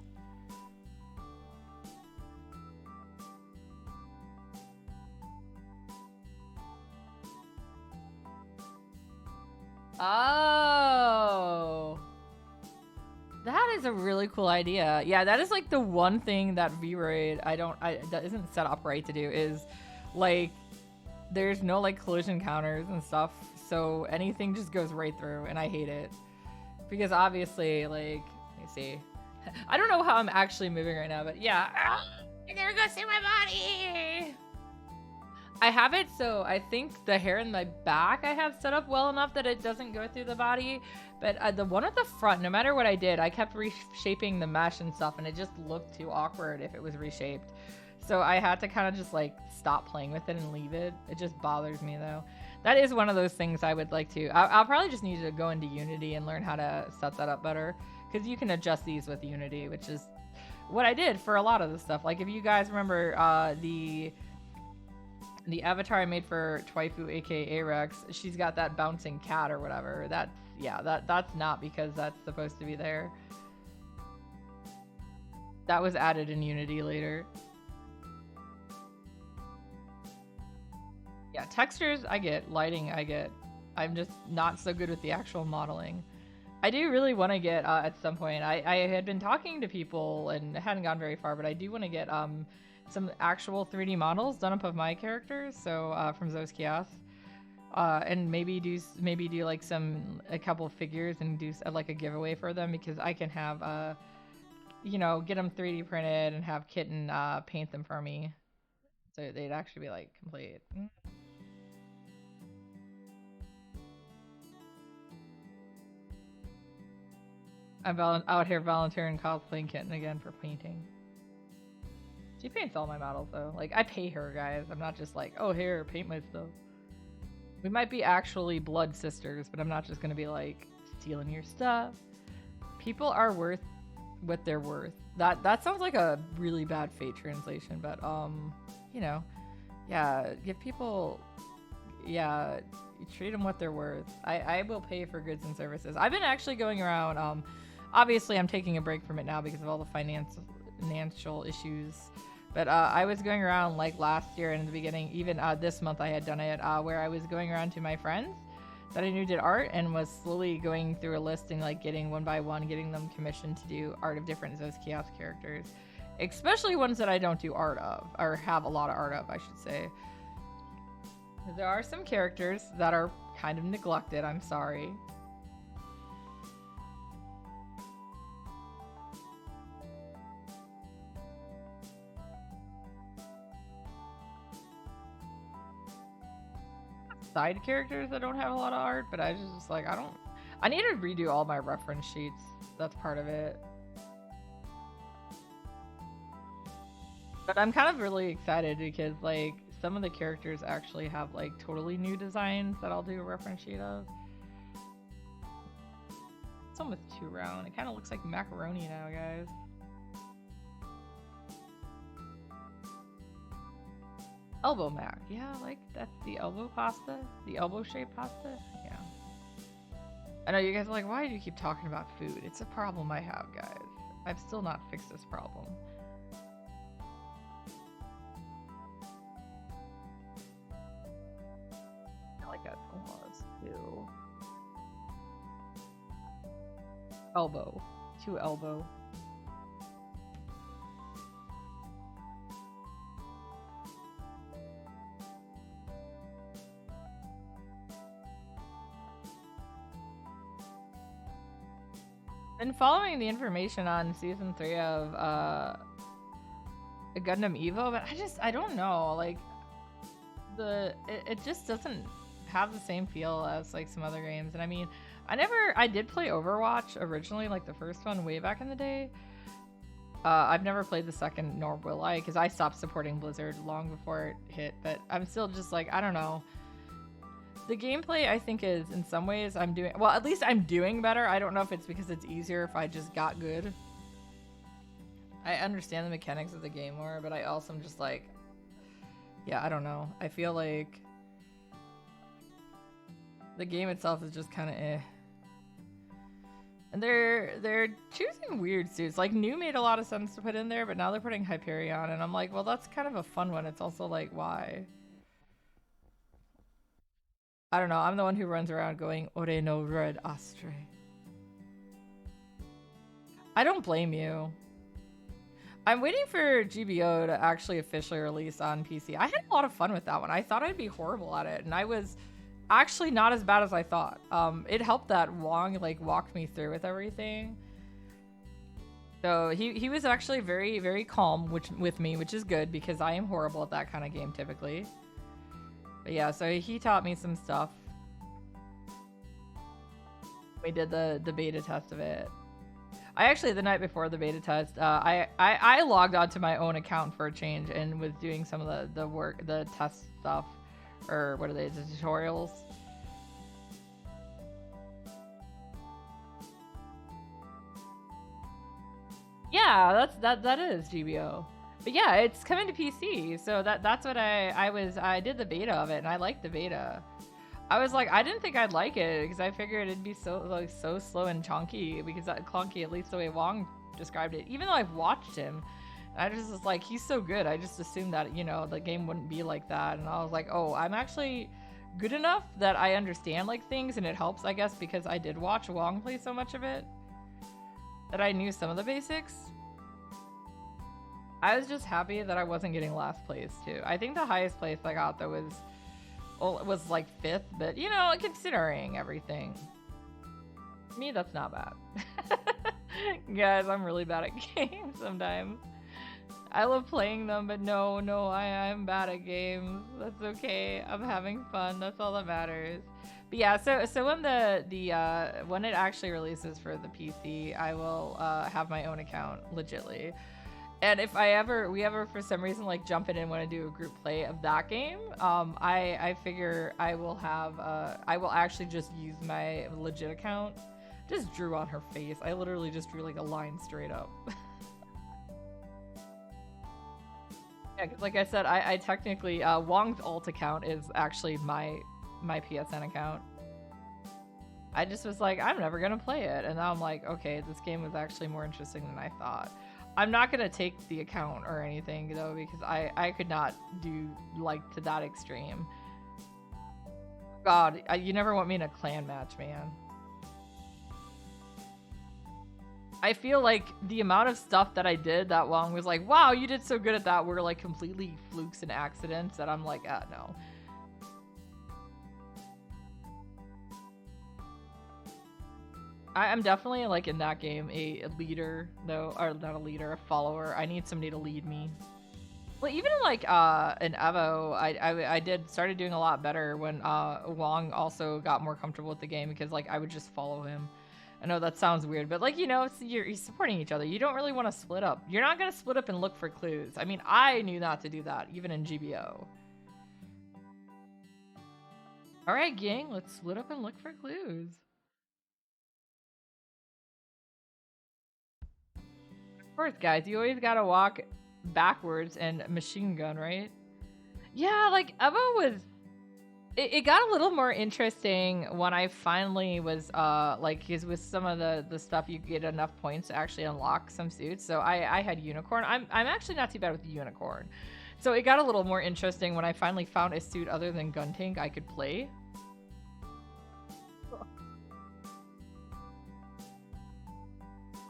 Oh, that is a really cool idea. Yeah, that is like the one thing that V-Raid that isn't set up right to do is like there's no like collision counters and stuff, so anything just goes right through, and I hate it because obviously like let me see. I don't know how I'm actually moving right now, but yeah. You're gonna go see my body. I have it, so I think the hair in my back I have set up well enough that it doesn't go through the body. But the one at the front, no matter what I did, I kept reshaping the mesh and stuff, and it just looked too awkward if it was reshaped. So I had to kind of just like stop playing with it and leave it. It just bothers me though. That is one of those things I would like to. I'll probably just need to go into Unity and learn how to set that up better, because you can adjust these with Unity, which is what I did for a lot of the stuff. Like if you guys remember the avatar I made for Twaifu, aka Rex, she's got that bouncing cat or whatever. That's not because that's supposed to be there. That was added in Unity later. Yeah, textures I get, lighting I get. I'm just not so good with the actual modeling. I do really want to get at some point. I had been talking to people and hadn't gone very far, but I do want to get some actual 3D models done up of my characters. So from Zo's Kiosk, and maybe do like a couple of figures and do like a giveaway for them, because I can have get them 3D printed and have Kitten paint them for me, so they'd actually be like complete. I'm out here volunteering cosplaying Kitten again for painting. She paints all my models though. Like I pay her, guys. I'm not just like, oh here, paint my stuff. We might be actually blood sisters, but I'm not just gonna be like stealing your stuff. People are worth what they're worth. That sounds like a really bad Fate translation, but yeah, give people, yeah, you treat them what they're worth. I will pay for goods and services. I've been actually going around. Obviously, I'm taking a break from it now because of all the financial issues. But I was going around like last year and in the beginning, even this month I had done it, where I was going around to my friends that I knew did art and was slowly going through a list and like getting one by one, getting them commissioned to do art of different Zo's Kiosk characters. Especially ones that I don't do art of, or have a lot of art of, I should say. There are some characters that are kind of neglected, I'm sorry. Side characters that don't have a lot of art, but I just like, I need to redo all my reference sheets. That's part of it. But I'm kind of really excited because like some of the characters actually have like totally new designs that I'll do a reference sheet of. It's almost too round. It kind of looks like macaroni now, guys. Elbow mac. Yeah, like that's the elbow pasta. The elbow shaped pasta. Yeah. I know you guys are like, why do you keep talking about food? It's a problem I have, guys. I've still not fixed this problem. I like that almost too. Elbow. To elbow. Been following the information on season 3 of Gundam Evo, but I don't know, like it just doesn't have the same feel as like some other games. And I mean, I did play Overwatch originally, like the first one way back in the day. I've never played the second, nor will I, because I stopped supporting Blizzard long before it hit. But I'm still just like, I don't know. The gameplay, I think, is in some ways I'm doing, well, at least I'm doing better. I don't know if it's because it's easier if I just got good. I understand the mechanics of the game more, but I also am just like, yeah, I don't know. I feel like the game itself is just kind of eh. And they're choosing weird suits. Like, New made a lot of sense to put in there, but now they're putting Hyperion, and I'm like, well, that's kind of a fun one. It's also like, why? I don't know. I'm the one who runs around going, Ore no red astre. I don't blame you. I'm waiting for GBO to actually officially release on PC. I had a lot of fun with that one. I thought I'd be horrible at it, and I was actually not as bad as I thought. It helped that Wong like walked me through with everything. So he was actually very, very calm with me, which is good because I am horrible at that kind of game typically. But yeah, so he taught me some stuff. We did the beta test of it. I actually, the night before the beta test, I logged onto my own account for a change and was doing some of the work, the test stuff, or what are they, the tutorials? Yeah, that is GBO. But yeah, it's coming to PC, so that's what I did the beta of it, and I liked the beta. I was like, I didn't think I'd like it because I figured it'd be so slow and chunky because that clunky, at least the way Wong described it. Even though I've watched him, I just was like, he's so good. I just assumed that, you know, the game wouldn't be like that. And I was like, oh, I'm actually good enough that I understand like things, and it helps, I guess, because I did watch Wong play so much of it that I knew some of the basics. I was just happy that I wasn't getting last place too. I think the highest place I got though was like 5th, but you know, considering everything, me, that's not bad. Guys, I'm really bad at games sometimes. I love playing them, but no, I'm bad at games. That's okay. I'm having fun. That's all that matters. But yeah, so when when it actually releases for the PC, I will have my own account legitly. And if we ever for some reason like jump in and want to do a group play of that game, I figure I will actually just use my legit account. Just drew on her face. I literally just drew like a line straight up. Yeah, cause like I said, I technically Wong's alt account is actually my PSN account. I just was like, I'm never gonna play it, and now I'm like, okay, this game was actually more interesting than I thought. I'm not gonna take the account or anything though, because I could not do like to that extreme. God, you never want me in a clan match, man. I feel like the amount of stuff that I did that Wong was like, wow, you did so good at that, were like completely flukes and accidents that I'm like, no. I'm definitely like in that game a leader though, or not a leader, a follower. I need somebody to lead me. Well, even in like in Evo, I started doing a lot better when Wong also got more comfortable with the game because like I would just follow him. I know that sounds weird, but like, you know, you're supporting each other. You don't really want to split up. You're not gonna split up and look for clues. I mean, I knew not to do that even in GBO. All right, gang, let's split up and look for clues. Of course, guys, you always gotta walk backwards and machine gun, right? Yeah, like Evo was, it got a little more interesting when I finally was like, because with some of the stuff you get enough points to actually unlock some suits. So I had unicorn. I'm actually not too bad with the unicorn. So it got a little more interesting when I finally found a suit other than gun tank I could play.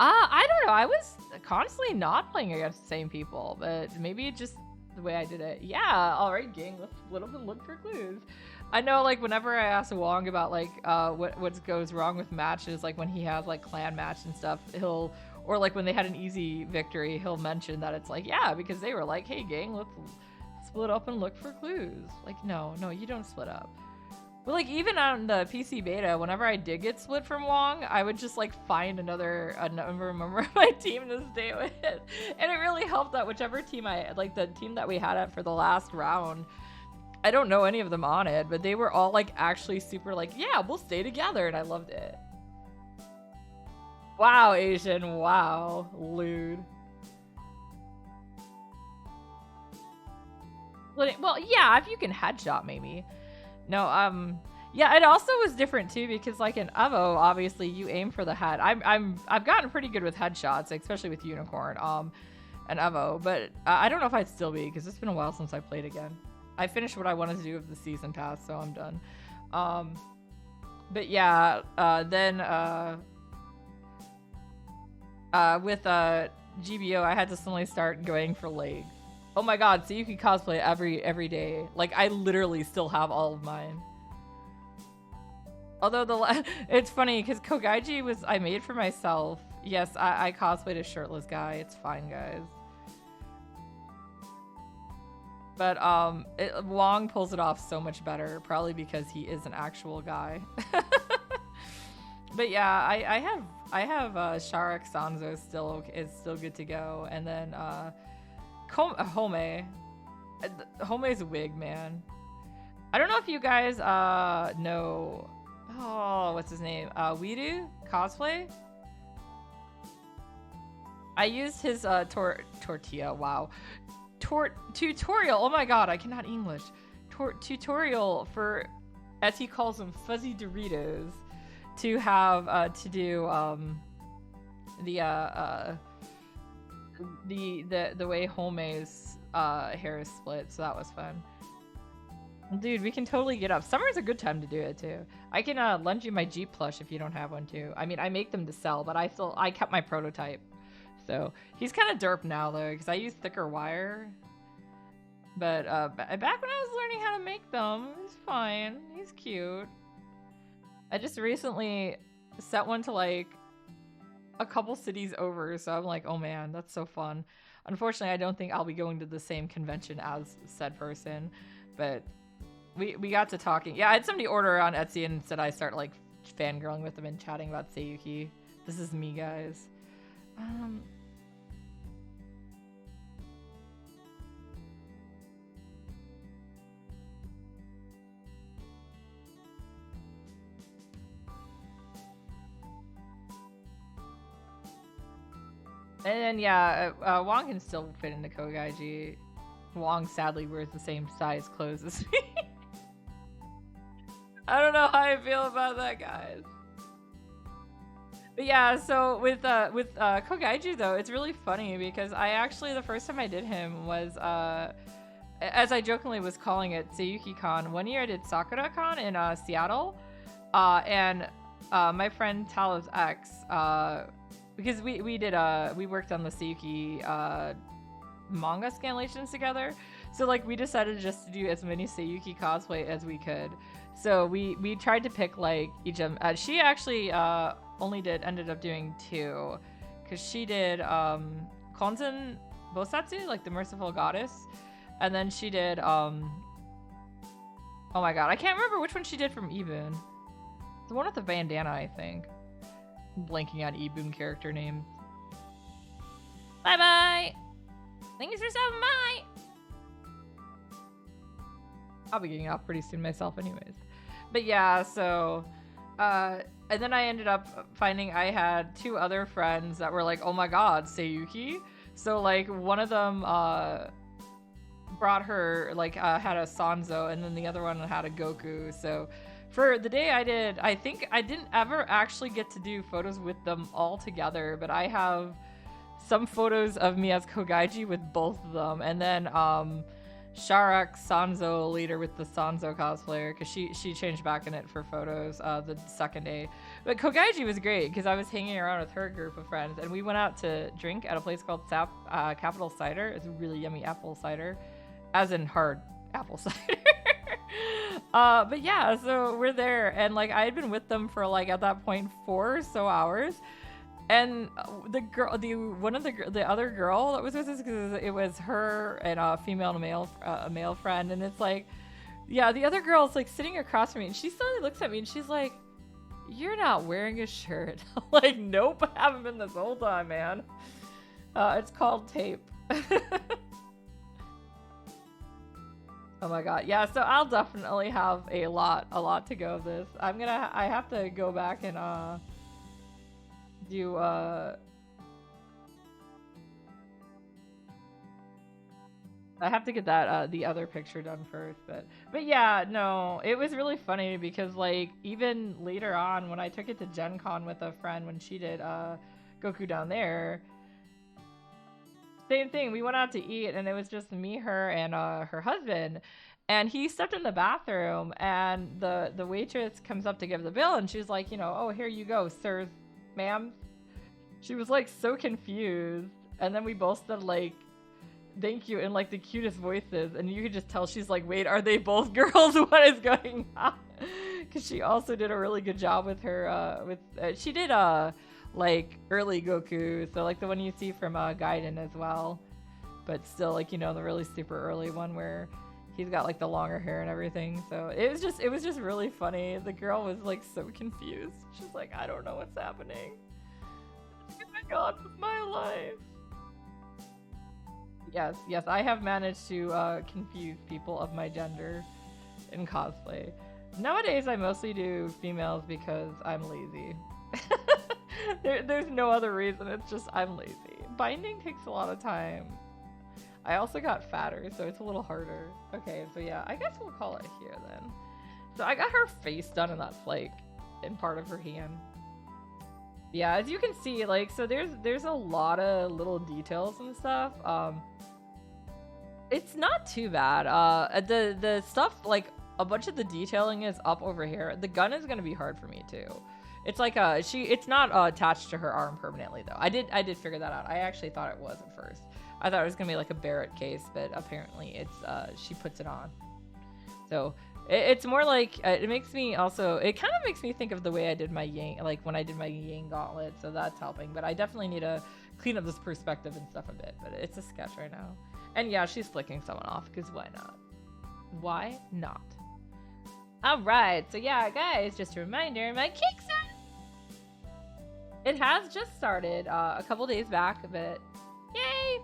I don't know. I was constantly not playing against the same people, but maybe just the way I did it. Yeah, all right, gang, let's split up and look for clues. I know, like, whenever I ask Wong about, like, what goes wrong with matches, like, when he has, like, clan match and stuff, or, like, when they had an easy victory, he'll mention that it's like, yeah, because they were like, hey, gang, let's split up and look for clues. Like, no, you don't split up. But like even on the PC beta, whenever I did get split from Wong, I would just like find another member of my team to stay with, and it really helped that whichever team the team that we had at for the last round, I don't know any of them on it, but they were all like actually super like, yeah, we'll stay together, and I loved it. Wow, Asian, wow, lewd. Well, yeah, if you can headshot, maybe. No, yeah, it also was different too because like in Evo, obviously you aim for the head. I've gotten pretty good with headshots, especially with Unicorn, and Evo, but I don't know if I'd still be because it's been a while since I played again. I finished what I wanted to do with the season pass, so I'm done. But yeah, then with GBO, I had to suddenly start going for legs. Oh my god, so you can cosplay every day. Like, I literally still have all of mine. Although it's funny, because Kogaiji I made for myself. Yes, I cosplayed a shirtless guy. It's fine, guys. But Wong pulls it off so much better, probably because he is an actual guy. But yeah, I have Sharak Sanzo is still good to go, and then Home's wig, man. I don't know if you guys know. Oh, what's his name? Wiru cosplay. I used his tortilla. Wow. Tutorial. Oh my god, I cannot English. Tutorial for, as he calls them, fuzzy Doritos, to have to do the way Home's hair is split. So that was fun. Dude, we can totally get up. Summer's a good time to do it too. I can lend you my Jeep plush if you don't have one too. I mean, I make them to sell, but I kept my prototype. So he's kind of derp now though, because I use thicker wire. But back when I was learning how to make them, he's fine. He's cute. I just recently set one to like a couple cities over, so I'm like, oh man, that's so fun. Unfortunately, I don't think I'll be going to the same convention as said person, but we got to talking. Yeah, I had somebody order on Etsy and said I start like fangirling with them and chatting about Seiyuki. This is me, guys. And then yeah, Wong can still fit into Kogaiji. Wong sadly wears the same size clothes as me. I don't know how I feel about that, guys. But yeah, so with Kogaiji though, it's really funny because I actually, the first time I did him was as I jokingly was calling it, Seiyuki-con. One year I did Sakura-con in Seattle, and my friend Tal's ex, because we worked on the Seiyuki manga scanlations together, so like we decided just to do as many Seiyuki cosplay as we could. So we tried to pick like each of them. She actually ended up doing 2, because she did Konzen Bosatsu, like the merciful goddess, and then she did oh my god, I can't remember which one she did from Ibun. The one with the bandana, I think. I'm blanking on Ibun character names. Bye bye. Thanks for stopping by. I'll be getting off pretty soon myself anyways. But yeah, so and then I ended up finding I had 2 other friends that were like, oh my god, Seiyuki. So like one of them brought her, like had a Sanzo, and then the other one had a Goku. So for the day I think I didn't ever actually get to do photos with them all together, but I have some photos of me as Kogaiji with both of them, and then Sharak Sanzo later with the Sanzo cosplayer, because she changed back in it for photos the second day. But Kogaiji was great because I was hanging around with her group of friends, and we went out to drink at a place called Capital Cider. It's a really yummy apple cider, as in hard apple cider. But yeah, so we're there, and like I had been with them for like at that point 4 or so hours. And the other girl that was with us, because it was her and a female and a male friend, and it's like Yeah, the other girl's like sitting across from me, and she suddenly looks at me and she's like, "You're not wearing a shirt." I'm like, nope, I haven't been this whole time, man. It's called tape. Oh my god. Yeah, so I'll definitely have a lot to go of this. I have to go back and do I have to get that the other picture done first, but yeah, no, it was really funny because like even later on when I took it to Gen Con with a friend when she did Goku down there, same thing. We went out to eat and it was just me, her, and her husband. And he stepped in the bathroom and the waitress comes up to give the bill and she's like, oh, here you go, sirs, ma'am. She was like so confused. And then we both said like thank you in like the cutest voices, and you could just tell she's like, wait, are they both girls? What is going on? Because she also did a really good job with her she did like early Goku, so like the one you see from Gaiden as well, but still like the really super early one where he's got like the longer hair and everything. So it was just really funny. The girl was like so confused. She's like, I don't know what's happening. Oh my god, with my life. Yes, I have managed to confuse people of my gender in cosplay. Nowadays, I mostly do females because I'm lazy. There's no other reason, it's just I'm lazy. Binding takes a lot of time. I also got fatter, so it's a little harder. Okay, so yeah, I guess we'll call it here then. So I got her face done, and that's like in part of her hand. Yeah, as you can see, like, so there's a lot of little details and stuff. It's not too bad. The stuff, like, a bunch of the detailing is up over here. The gun is gonna be hard for me too. It's like it's not attached to her arm permanently though. I did figure that out. I actually thought it was at first. I thought it was gonna be like a Barrett case, but apparently it's she puts it on. So it's more like it makes me also. It kind of makes me think of the way I did my Yang, like when I did my Yang gauntlet. So that's helping. But I definitely need to clean up this perspective and stuff a bit. But it's a sketch right now. And yeah, she's flicking someone off because why not? Why not? All right. So yeah, guys, just a reminder, my Kickstarter. It has just started a couple days back, but yay!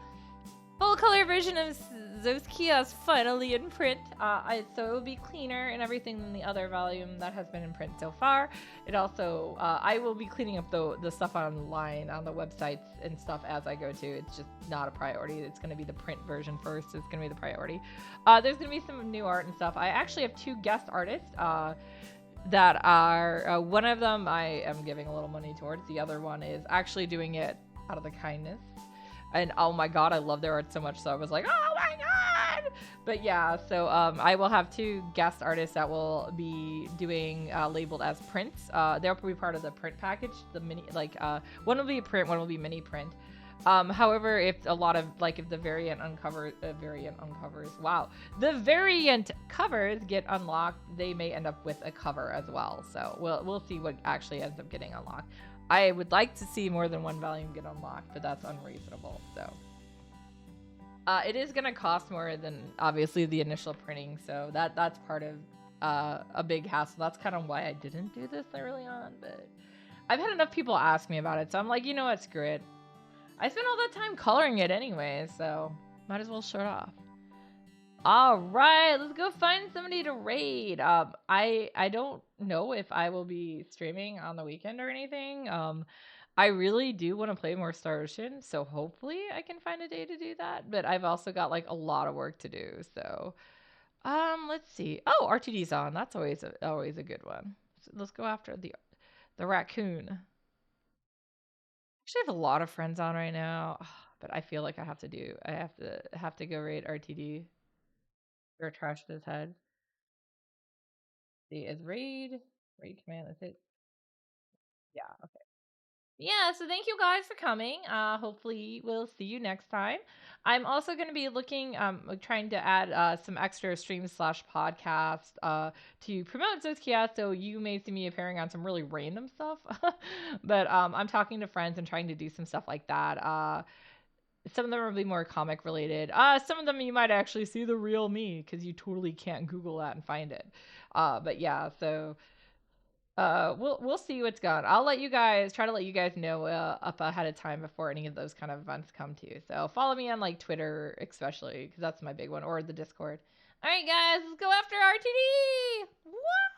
Full color version of Zoskia is finally in print, so it will be cleaner and everything than the other volume that has been in print so far. It also, I will be cleaning up the stuff online on the websites and stuff as I go to. It's just not a priority. It's going to be the print version first. It's going to be the priority. There's going to be some new art and stuff. I actually have 2 guest artists that are, one of them I am giving a little money towards. The other one is actually doing it out of the kindness. And oh my god, I love their art so much, so I was like, oh my god! But yeah, so I will have 2 guest artists that will be doing labeled as prints. They'll be part of the print package. The mini, like one will be print, one will be mini print. However, if a lot of if the variant covers get unlocked, they may end up with a cover as well. So we'll see what actually ends up getting unlocked. I would like to see more than 1 volume get unlocked, but that's unreasonable. So it is going to cost more than obviously the initial printing, so that's part of a big hassle. That's kind of why I didn't do this early on, but I've had enough people ask me about it, so I'm like, you know what, screw it. I spent all that time coloring it anyway, so might as well show it off. All right, let's go find somebody to raid. I don't know if I will be streaming on the weekend or anything. I really do want to play more Star Ocean, so hopefully I can find a day to do that. But I've also got like a lot of work to do, so let's see. Oh, RTD's on. That's always a good one. So let's go after the raccoon. Actually, I have a lot of friends on right now, but I feel like I have to go raid RTD. Or trash his head. See, is raid command? Is it? Yeah. Okay. Yeah. So thank you guys for coming. Hopefully we'll see you next time. I'm also going to be looking, trying to add some extra streams / podcasts to promote Zoskia. So you may see me appearing on some really random stuff, but I'm talking to friends and trying to do some stuff like that. Some of them will be more comic related. Some of them you might actually see the real me because you totally can't Google that and find it. But yeah, so we'll see what's going. I'll let you guys know up ahead of time before any of those kind of events come to you. So follow me on like Twitter especially because that's my big one, or the Discord. All right, guys, let's go after RTD. What?